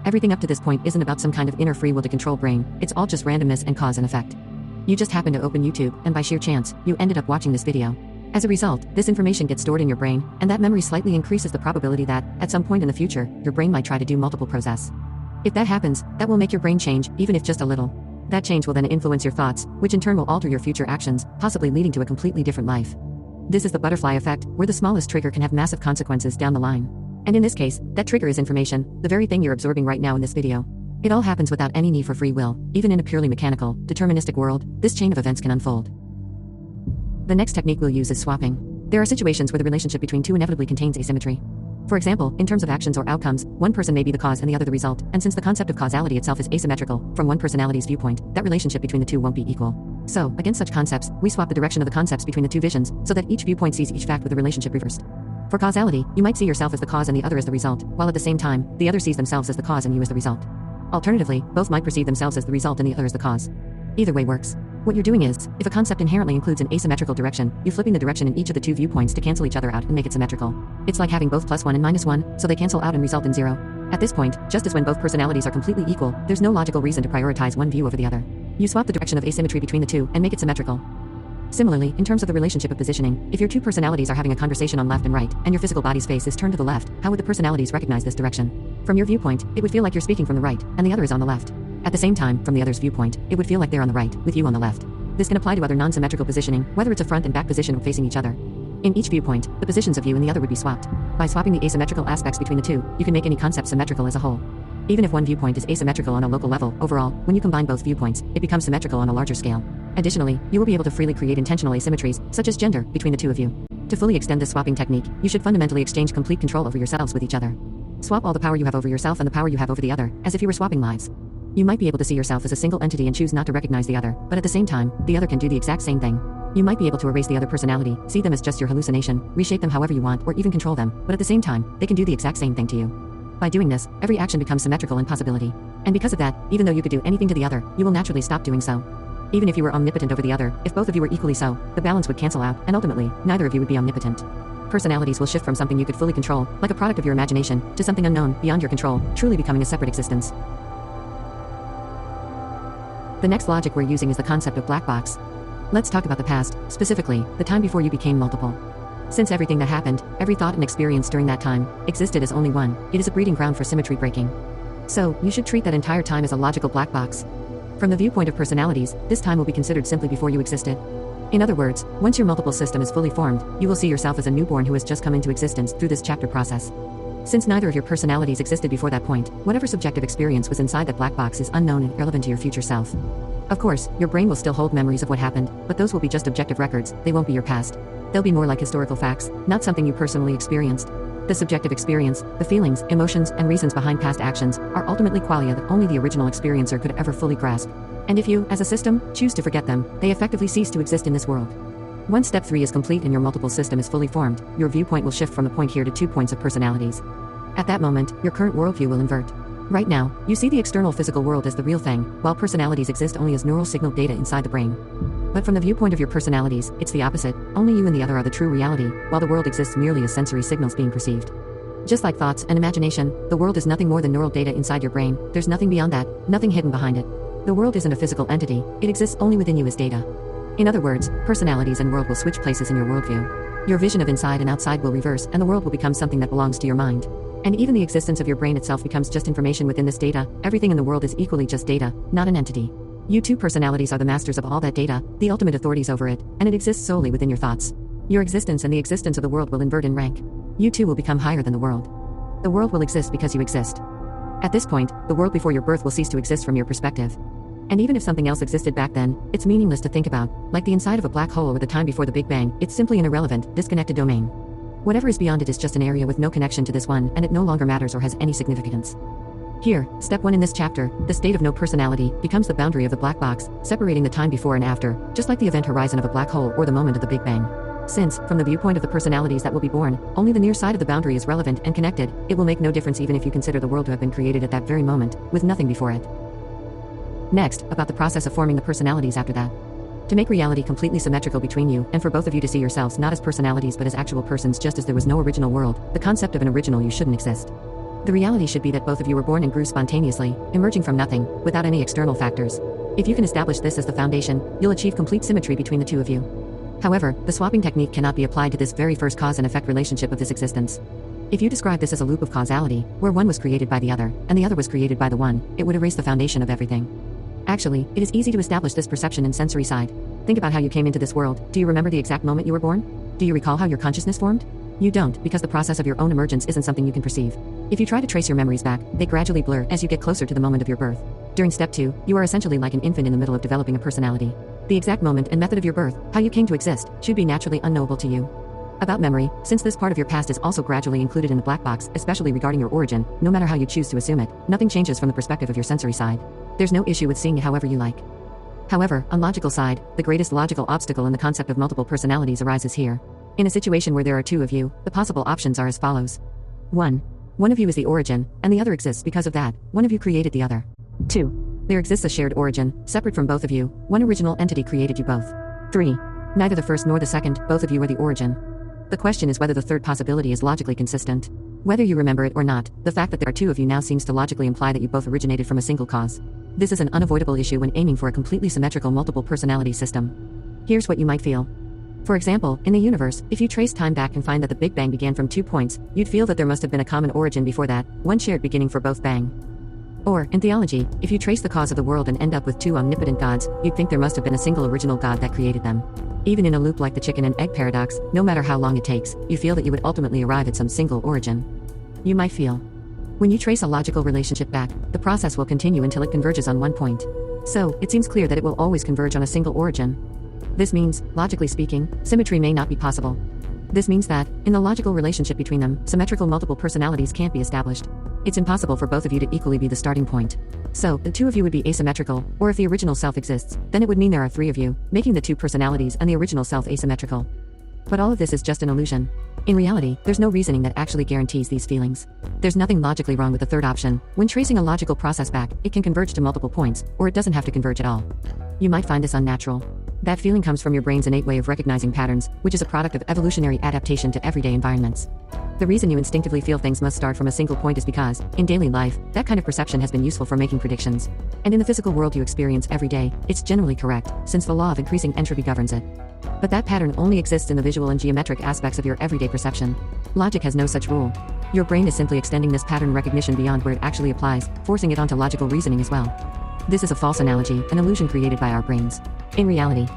Everything up to this point isn't about some kind of inner free will to control brain, it's all just randomness and cause and effect. You just happen to open YouTube, and by sheer chance, you ended up watching this video. As a result, this information gets stored in your brain, and that memory slightly increases the probability that, at some point in the future, your brain might try to do multiple process. If that happens, that will make your brain change, even if just a little. That change will then influence your thoughts, which in turn will alter your future actions, possibly leading to a completely different life. This is the butterfly effect, where the smallest trigger can have massive consequences down the line. And in this case, that trigger is information, the very thing you're absorbing right now in this video. It all happens without any need for free will. Even in a purely mechanical, deterministic world, this chain of events can unfold. The next technique we'll use is swapping. There are situations where the relationship between two inevitably contains asymmetry. For example, in terms of actions or outcomes, one person may be the cause and the other the result, and since the concept of causality itself is asymmetrical, from one personality's viewpoint, that relationship between the two won't be equal. So, against such concepts, we swap the direction of the concepts between the two visions, so that each viewpoint sees each fact with the relationship reversed. For causality, you might see yourself as the cause and the other as the result, while at the same time, the other sees themselves as the cause and you as the result. Alternatively, both might perceive themselves as the result and the other as the cause. Either way works. What you're doing is, if a concept inherently includes an asymmetrical direction, you're flipping the direction in each of the two viewpoints to cancel each other out and make it symmetrical. It's like having both +1 and -1, so they cancel out and result in 0. At this point, just as when both personalities are completely equal, there's no logical reason to prioritize one view over the other. You swap the direction of asymmetry between the two and make it symmetrical. Similarly, in terms of the relationship of positioning, if your two personalities are having a conversation on left and right, and your physical body's face is turned to the left, how would the personalities recognize this direction? From your viewpoint, it would feel like you're speaking from the right, and the other is on the left. At the same time, from the other's viewpoint, it would feel like they're on the right, with you on the left. This can apply to other non-symmetrical positioning, whether it's a front and back position or facing each other. In each viewpoint, the positions of you and the other would be swapped. By swapping the asymmetrical aspects between the two, you can make any concept symmetrical as a whole. Even if one viewpoint is asymmetrical on a local level, overall, when you combine both viewpoints, it becomes symmetrical on a larger scale. Additionally, you will be able to freely create intentional asymmetries, such as gender, between the two of you. To fully extend this swapping technique, you should fundamentally exchange complete control over yourselves with each other. Swap all the power you have over yourself and the power you have over the other, as if you were swapping lives. You might be able to see yourself as a single entity and choose not to recognize the other, but at the same time, the other can do the exact same thing. You might be able to erase the other personality, see them as just your hallucination, reshape them however you want, or even control them, but at the same time, they can do the exact same thing to you. By doing this, every action becomes symmetrical in possibility. And because of that, even though you could do anything to the other, you will naturally stop doing so. Even if you were omnipotent over the other, if both of you were equally so, the balance would cancel out, and ultimately, neither of you would be omnipotent. Personalities will shift from something you could fully control, like a product of your imagination, to something unknown, beyond your control, truly becoming a separate existence. The next logic we're using is the concept of black box. Let's talk about the past, specifically, the time before you became multiple. Since everything that happened, every thought and experience during that time, existed as only one, it is a breeding ground for symmetry breaking. So, you should treat that entire time as a logical black box. From the viewpoint of personalities, this time will be considered simply before you existed. In other words, once your multiple system is fully formed, you will see yourself as a newborn who has just come into existence through this chapter process. Since neither of your personalities existed before that point, whatever subjective experience was inside that black box is unknown and irrelevant to your future self. Of course, your brain will still hold memories of what happened, but those will be just objective records, they won't be your past. They'll be more like historical facts, not something you personally experienced. The subjective experience, the feelings, emotions, and reasons behind past actions, are ultimately qualia that only the original experiencer could ever fully grasp. And if you, as a system, choose to forget them, they effectively cease to exist in this world. Once step 3 is complete and your multiple system is fully formed, your viewpoint will shift from the point here to 2 points of personalities. At that moment, your current worldview will invert. Right now, you see the external physical world as the real thing, while personalities exist only as neural signal data inside the brain. But from the viewpoint of your personalities, it's the opposite. Only you and the other are the true reality, while the world exists merely as sensory signals being perceived. Just like thoughts and imagination, the world is nothing more than neural data inside your brain. There's nothing beyond that, nothing hidden behind it. The world isn't a physical entity, it exists only within you as data. In other words, personalities and world will switch places in your worldview. Your vision of inside and outside will reverse, and the world will become something that belongs to your mind. And even the existence of your brain itself becomes just information within this data. Everything in the world is equally just data, not an entity. You two personalities are the masters of all that data, the ultimate authorities over it, and it exists solely within your thoughts. Your existence and the existence of the world will invert in rank. You two will become higher than the world. The world will exist because you exist. At this point, the world before your birth will cease to exist from your perspective. And even if something else existed back then, it's meaningless to think about, like the inside of a black hole or the time before the Big Bang. It's simply an irrelevant, disconnected domain. Whatever is beyond it is just an area with no connection to this one, and it no longer matters or has any significance. Here, step 1 in this chapter, the state of no personality, becomes the boundary of the black box, separating the time before and after, just like the event horizon of a black hole or the moment of the Big Bang. Since, from the viewpoint of the personalities that will be born, only the near side of the boundary is relevant and connected, it will make no difference even if you consider the world to have been created at that very moment, with nothing before it. Next, about the process of forming the personalities after that. To make reality completely symmetrical between you, and for both of you to see yourselves not as personalities but as actual persons just as there was no original world, the concept of an original you shouldn't exist. The reality should be that both of you were born and grew spontaneously, emerging from nothing, without any external factors. If you can establish this as the foundation, you'll achieve complete symmetry between the two of you. However, the swapping technique cannot be applied to this very first cause and effect relationship of this existence. If you describe this as a loop of causality, where one was created by the other, and the other was created by the one, it would erase the foundation of everything. Actually, it is easy to establish this perception and sensory side. Think about how you came into this world. Do you remember the exact moment you were born? Do you recall how your consciousness formed? You don't, because the process of your own emergence isn't something you can perceive. If you try to trace your memories back, they gradually blur as you get closer to the moment of your birth. During step 2, you are essentially like an infant in the middle of developing a personality. The exact moment and method of your birth, how you came to exist, should be naturally unknowable to you. About memory, since this part of your past is also gradually included in the black box, especially regarding your origin, no matter how you choose to assume it, nothing changes from the perspective of your sensory side. There's no issue with seeing it however you like. However, on logical side, the greatest logical obstacle in the concept of multiple personalities arises here. In a situation where there are two of you, the possible options are as follows. 1. One of you is the origin, and the other exists because of that. One of you created the other. 2. There exists a shared origin, separate from both of you. One original entity created you both. 3. Neither the first nor the second, both of you are the origin. The question is whether the third possibility is logically consistent. Whether you remember it or not, the fact that there are two of you now seems to logically imply that you both originated from a single cause. This is an unavoidable issue when aiming for a completely symmetrical multiple personality system. Here's what you might feel. For example, in the universe, if you trace time back and find that the Big Bang began from 2 points, you'd feel that there must have been a common origin before that, one shared beginning for both bang. Or, in theology, if you trace the cause of the world and end up with 2 omnipotent gods, you'd think there must have been a single original God that created them. Even in a loop like the chicken and egg paradox, no matter how long it takes, you feel that you would ultimately arrive at some single origin. You might feel. When you trace a logical relationship back, the process will continue until it converges on one point. So, it seems clear that it will always converge on a single origin. This means, logically speaking, symmetry may not be possible. This means that, in the logical relationship between them, symmetrical multiple personalities can't be established. It's impossible for both of you to equally be the starting point. So, the two of you would be asymmetrical, or if the original self exists, then it would mean there are 3 of you, making the 2 personalities and the original self asymmetrical. But all of this is just an illusion. In reality, there's no reasoning that actually guarantees these feelings. There's nothing logically wrong with the third option. When tracing a logical process back, it can converge to multiple points, or it doesn't have to converge at all. You might find this unnatural. That feeling comes from your brain's innate way of recognizing patterns, which is a product of evolutionary adaptation to everyday environments. The reason you instinctively feel things must start from a single point is because, in daily life, that kind of perception has been useful for making predictions. And in the physical world you experience every day, it's generally correct, since the law of increasing entropy governs it. But that pattern only exists in the visual and geometric aspects of your everyday perception. Logic has no such rule. Your brain is simply extending this pattern recognition beyond where it actually applies, forcing it onto logical reasoning as well. This is a false analogy, an illusion created by our brains. In reality,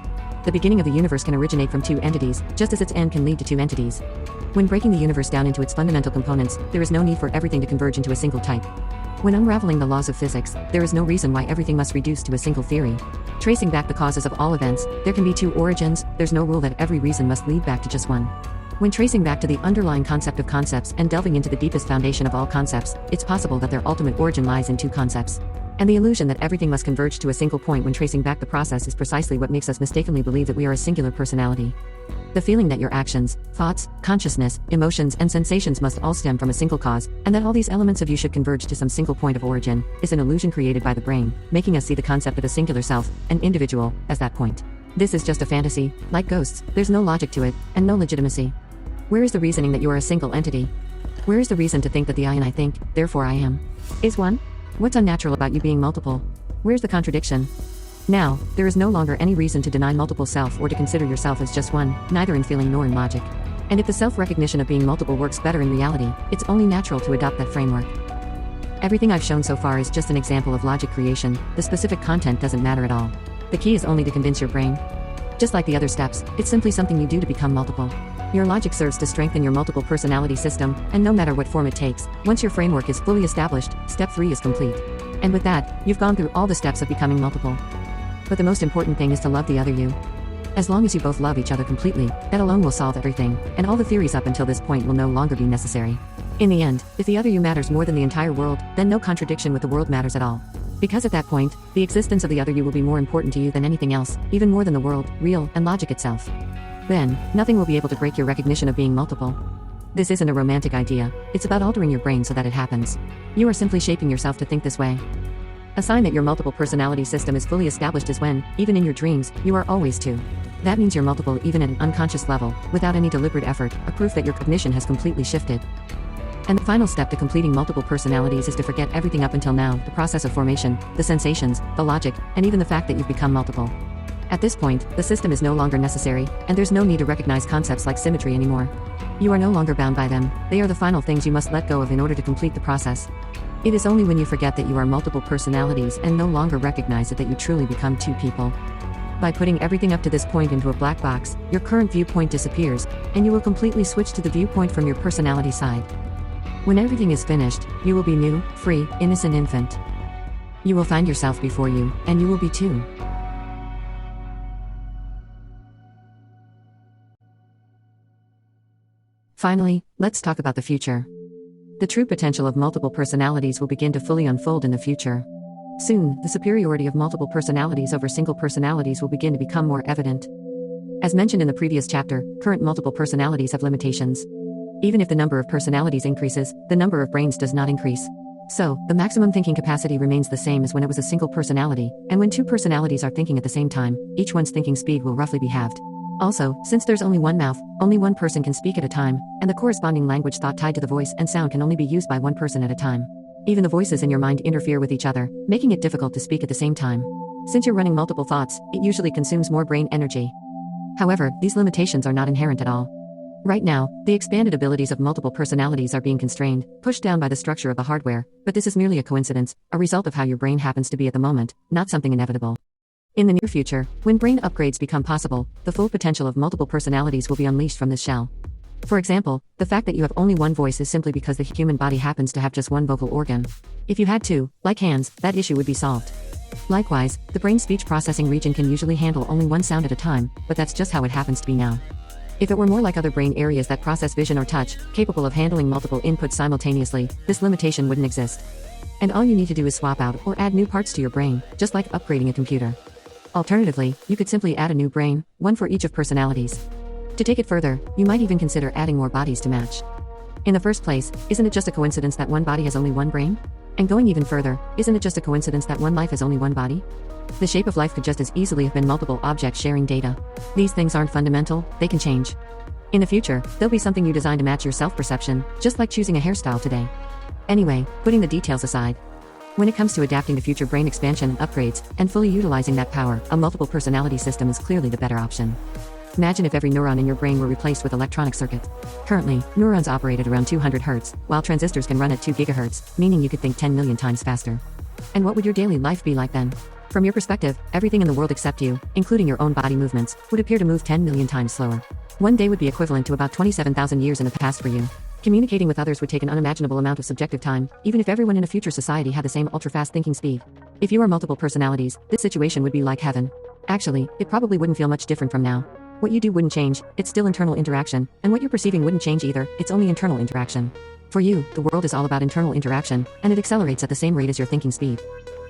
the beginning of the universe can originate from 2 entities, just as its end can lead to 2 entities. When breaking the universe down into its fundamental components, there is no need for everything to converge into a single type. When unraveling the laws of physics, there is no reason why everything must reduce to a single theory. Tracing back the causes of all events, there can be 2 origins, there's no rule that every reason must lead back to just one. When tracing back to the underlying concept of concepts and delving into the deepest foundation of all concepts, it's possible that their ultimate origin lies in 2 concepts. And the illusion that everything must converge to a single point when tracing back the process is precisely what makes us mistakenly believe that we are a singular personality. The feeling that your actions, thoughts, consciousness, emotions, and sensations must all stem from a single cause, and that all these elements of you should converge to some single point of origin, is an illusion created by the brain, making us see the concept of a singular self, an individual, as that point. This is just a fantasy. Like ghosts, there's no logic to it, and no legitimacy. Where is the reasoning that you are a single entity? Where is the reason to think that the I and I think, therefore I am, is one? What's unnatural about you being multiple? Where's the contradiction? Now, there is no longer any reason to deny multiple self or to consider yourself as just one, neither in feeling nor in logic. And if the self-recognition of being multiple works better in reality, it's only natural to adopt that framework. Everything I've shown so far is just an example of logic creation. The specific content doesn't matter at all. The key is only to convince your brain. Just like the other steps, it's simply something you do to become multiple. Your logic serves to strengthen your multiple personality system, and no matter what form it takes, once your framework is fully established, step 3 is complete. And with that, you've gone through all the steps of becoming multiple. But the most important thing is to love the other you. As long as you both love each other completely, that alone will solve everything, and all the theories up until this point will no longer be necessary. In the end, if the other you matters more than the entire world, then no contradiction with the world matters at all. Because at that point, the existence of the other you will be more important to you than anything else, even more than the world, real, and logic itself. Then, nothing will be able to break your recognition of being multiple. This isn't a romantic idea, it's about altering your brain so that it happens. You are simply shaping yourself to think this way. A sign that your multiple personality system is fully established is when, even in your dreams, you are always two. That means you're multiple even at an unconscious level, without any deliberate effort, a proof that your cognition has completely shifted. And the final step to completing multiple personalities is to forget everything up until now, the process of formation, the sensations, the logic, and even the fact that you've become multiple. At this point, the system is no longer necessary, and there's no need to recognize concepts like symmetry anymore. You are no longer bound by them, they are the final things you must let go of in order to complete the process. It is only when you forget that you are multiple personalities and no longer recognize it that you truly become two people. By putting everything up to this point into a black box, your current viewpoint disappears, and you will completely switch to the viewpoint from your personality side. When everything is finished, you will be new, free, innocent infant. You will find yourself before you, and you will be two. Finally, let's talk about the future. The true potential of multiple personalities will begin to fully unfold in the future. Soon, the superiority of multiple personalities over single personalities will begin to become more evident. As mentioned in the previous chapter, current multiple personalities have limitations. Even if the number of personalities increases, the number of brains does not increase. So, the maximum thinking capacity remains the same as when it was a single personality, and when two personalities are thinking at the same time, each one's thinking speed will roughly be halved. Also, since there's only one mouth, only one person can speak at a time, and the corresponding language thought tied to the voice and sound can only be used by one person at a time. Even the voices in your mind interfere with each other, making it difficult to speak at the same time. Since you're running multiple thoughts, it usually consumes more brain energy. However, these limitations are not inherent at all. Right now, the expanded abilities of multiple personalities are being constrained, pushed down by the structure of the hardware, but this is merely a coincidence, a result of how your brain happens to be at the moment, not something inevitable. In the near future, when brain upgrades become possible, the full potential of multiple personalities will be unleashed from this shell. For example, the fact that you have only one voice is simply because the human body happens to have just one vocal organ. If you had two, like hands, that issue would be solved. Likewise, the brain speech processing region can usually handle only one sound at a time, but that's just how it happens to be now. If it were more like other brain areas that process vision or touch, capable of handling multiple inputs simultaneously, this limitation wouldn't exist. And all you need to do is swap out or add new parts to your brain, just like upgrading a computer. Alternatively, you could simply add a new brain, one for each of personalities. To take it further, you might even consider adding more bodies to match. In the first place, isn't it just a coincidence that one body has only one brain? And going even further, isn't it just a coincidence that one life has only one body? The shape of life could just as easily have been multiple objects sharing data. These things aren't fundamental, they can change. In the future, there'll be something you design to match your self-perception, just like choosing a hairstyle today. Anyway, putting the details aside, when it comes to adapting to future brain expansion and upgrades, and fully utilizing that power, a multiple personality system is clearly the better option. Imagine if every neuron in your brain were replaced with electronic circuits. Currently, neurons operate at around 200 Hz, while transistors can run at 2 GHz, meaning you could think 10 million times faster. And what would your daily life be like then? From your perspective, everything in the world except you, including your own body movements, would appear to move 10 million times slower. One day would be equivalent to about 27,000 years in the past for you. Communicating with others would take an unimaginable amount of subjective time, even if everyone in a future society had the same ultra-fast thinking speed. If you are multiple personalities, this situation would be like heaven. Actually, it probably wouldn't feel much different from now. What you do wouldn't change, it's still internal interaction, and what you're perceiving wouldn't change either, it's only internal interaction. For you, the world is all about internal interaction, and it accelerates at the same rate as your thinking speed.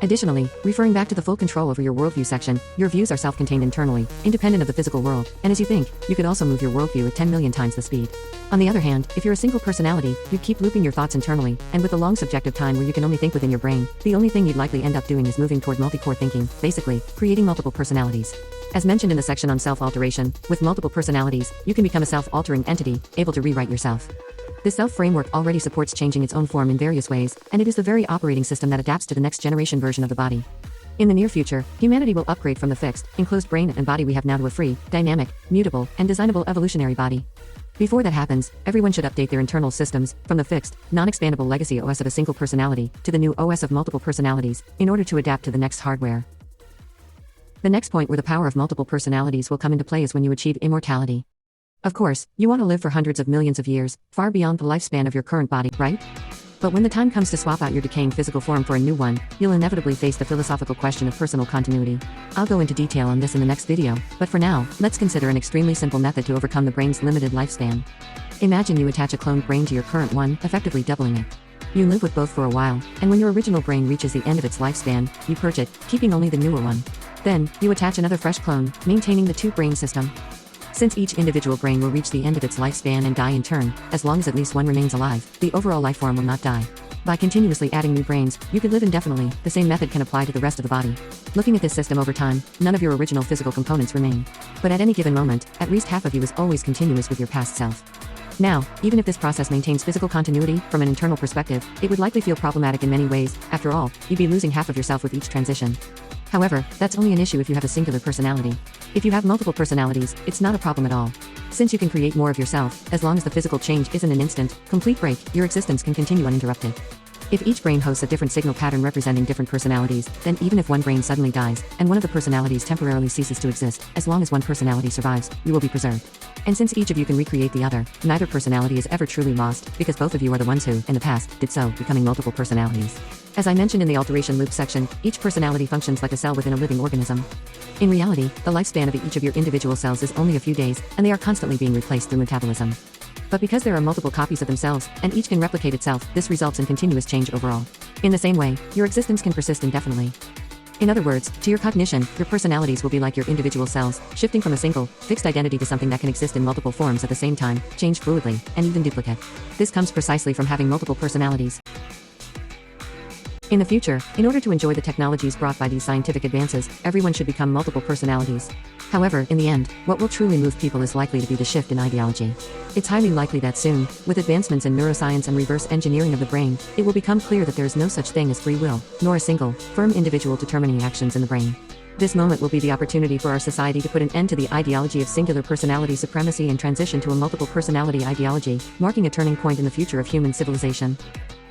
Additionally, referring back to the full control over your worldview section, your views are self-contained internally, independent of the physical world, and as you think, you could also move your worldview at 10 million times the speed. On the other hand, if you're a single personality, you'd keep looping your thoughts internally, and with a long subjective time where you can only think within your brain, the only thing you'd likely end up doing is moving toward multi-core thinking, basically, creating multiple personalities. As mentioned in the section on self-alteration, with multiple personalities, you can become a self-altering entity, able to rewrite yourself. The self framework already supports changing its own form in various ways, and it is the very operating system that adapts to the next generation version of the body. In the near future, humanity will upgrade from the fixed, enclosed brain and body we have now to a free, dynamic, mutable, and designable evolutionary body. Before that happens, everyone should update their internal systems, from the fixed, non-expandable legacy OS of a single personality, to the new OS of multiple personalities, in order to adapt to the next hardware. The next point where the power of multiple personalities will come into play is when you achieve immortality. Of course, you want to live for hundreds of millions of years, far beyond the lifespan of your current body, right? But when the time comes to swap out your decaying physical form for a new one, you'll inevitably face the philosophical question of personal continuity. I'll go into detail on this in the next video, but for now, let's consider an extremely simple method to overcome the brain's limited lifespan. Imagine you attach a cloned brain to your current one, effectively doubling it. You live with both for a while, and when your original brain reaches the end of its lifespan, you purge it, keeping only the newer one. Then, you attach another fresh clone, maintaining the two-brain system. Since each individual brain will reach the end of its lifespan and die in turn, as long as at least one remains alive, the overall life form will not die. By continuously adding new brains, you could live indefinitely. The same method can apply to the rest of the body. Looking at this system over time, none of your original physical components remain. But at any given moment, at least half of you is always continuous with your past self. Now, even if this process maintains physical continuity, from an internal perspective, it would likely feel problematic in many ways. After all, you'd be losing half of yourself with each transition. However, that's only an issue if you have a singular personality. If you have multiple personalities, it's not a problem at all. Since you can create more of yourself, as long as the physical change isn't an instant, complete break, your existence can continue uninterrupted. If each brain hosts a different signal pattern representing different personalities, then even if one brain suddenly dies, and one of the personalities temporarily ceases to exist, as long as one personality survives, you will be preserved. And since each of you can recreate the other, neither personality is ever truly lost, because both of you are the ones who, in the past, did so, becoming multiple personalities. As I mentioned in the alteration loop section, each personality functions like a cell within a living organism. In reality, the lifespan of each of your individual cells is only a few days, and they are constantly being replaced through metabolism. But because there are multiple copies of themselves, and each can replicate itself, this results in continuous change overall. In the same way, your existence can persist indefinitely. In other words, to your cognition, your personalities will be like your individual cells, shifting from a single, fixed identity to something that can exist in multiple forms at the same time, change fluidly, and even duplicate. This comes precisely from having multiple personalities. In the future, in order to enjoy the technologies brought by these scientific advances, everyone should become multiple personalities. However, in the end, what will truly move people is likely to be the shift in ideology. It's highly likely that soon, with advancements in neuroscience and reverse engineering of the brain, it will become clear that there is no such thing as free will, nor a single, firm individual determining actions in the brain. This moment will be the opportunity for our society to put an end to the ideology of singular personality supremacy and transition to a multiple personality ideology, marking a turning point in the future of human civilization.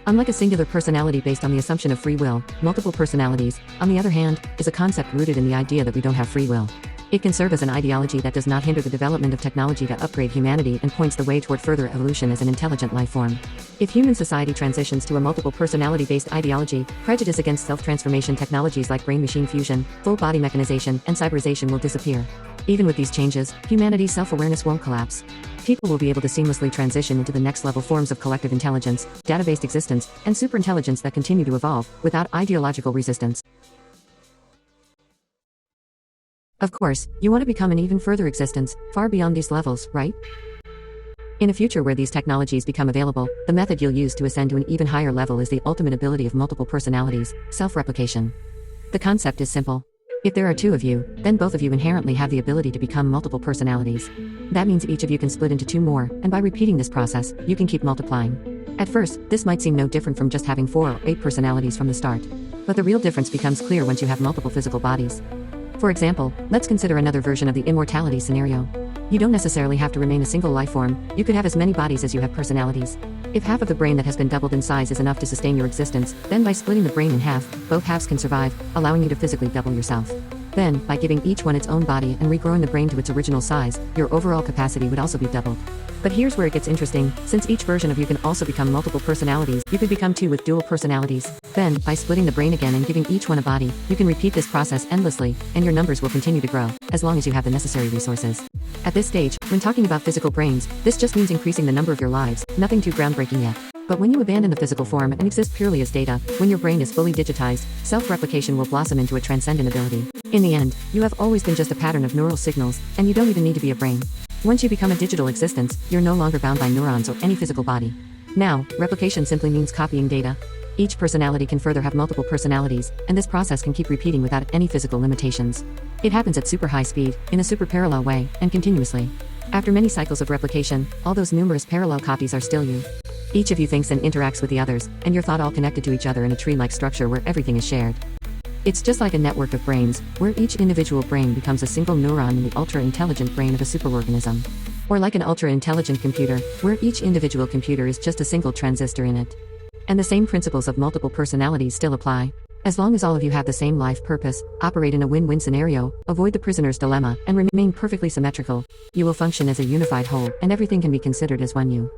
Unlike a singular personality based on the assumption of free will, multiple personalities, on the other hand, is a concept rooted in the idea that we don't have free will. It can serve as an ideology that does not hinder the development of technology to upgrade humanity and points the way toward further evolution as an intelligent life form. If human society transitions to a multiple personality-based ideology, prejudice against self-transformation technologies like brain-machine fusion, full-body mechanization, and cyberization will disappear. Even with these changes, humanity's self-awareness won't collapse. People will be able to seamlessly transition into the next-level forms of collective intelligence, data-based existence, and superintelligence that continue to evolve, without ideological resistance. Of course, you want to become an even further existence, far beyond these levels, right? In a future where these technologies become available, the method you'll use to ascend to an even higher level is the ultimate ability of multiple personalities, self-replication. The concept is simple. If there are two of you, then both of you inherently have the ability to become multiple personalities. That means each of you can split into two more, and by repeating this process, you can keep multiplying. At first, this might seem no different from just having 4 or 8 personalities from the start. But the real difference becomes clear once you have multiple physical bodies. For example, let's consider another version of the immortality scenario. You don't necessarily have to remain a single life form, you could have as many bodies as you have personalities. If half of the brain that has been doubled in size is enough to sustain your existence, then by splitting the brain in half, both halves can survive, allowing you to physically double yourself. Then, by giving each one its own body and regrowing the brain to its original size, your overall capacity would also be doubled. But here's where it gets interesting, since each version of you can also become multiple personalities, you could become 2 with dual personalities. Then, by splitting the brain again and giving each one a body, you can repeat this process endlessly, and your numbers will continue to grow, as long as you have the necessary resources. At this stage, when talking about physical brains, this just means increasing the number of your lives, nothing too groundbreaking yet. But when you abandon the physical form and exist purely as data, when your brain is fully digitized, self-replication will blossom into a transcendent ability. In the end, you have always been just a pattern of neural signals, and you don't even need to be a brain. Once you become a digital existence, you're no longer bound by neurons or any physical body. Now, replication simply means copying data. Each personality can further have multiple personalities, and this process can keep repeating without any physical limitations. It happens at super high speed, in a super parallel way, and continuously. After many cycles of replication, all those numerous parallel copies are still you. Each of you thinks and interacts with the others, and your thought all connected to each other in a tree-like structure where everything is shared. It's just like a network of brains, where each individual brain becomes a single neuron in the ultra-intelligent brain of a superorganism. Or like an ultra-intelligent computer, where each individual computer is just a single transistor in it. And the same principles of multiple personalities still apply. As long as all of you have the same life purpose, operate in a win-win scenario, avoid the prisoner's dilemma, and remain perfectly symmetrical, you will function as a unified whole, and everything can be considered as one you.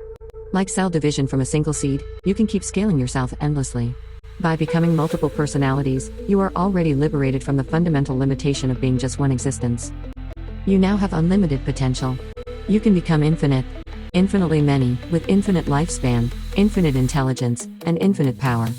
Like cell division from a single seed, you can keep scaling yourself endlessly. By becoming multiple personalities, you are already liberated from the fundamental limitation of being just one existence. You now have unlimited potential. You can become infinite, infinitely many, with infinite lifespan, infinite intelligence, and infinite power.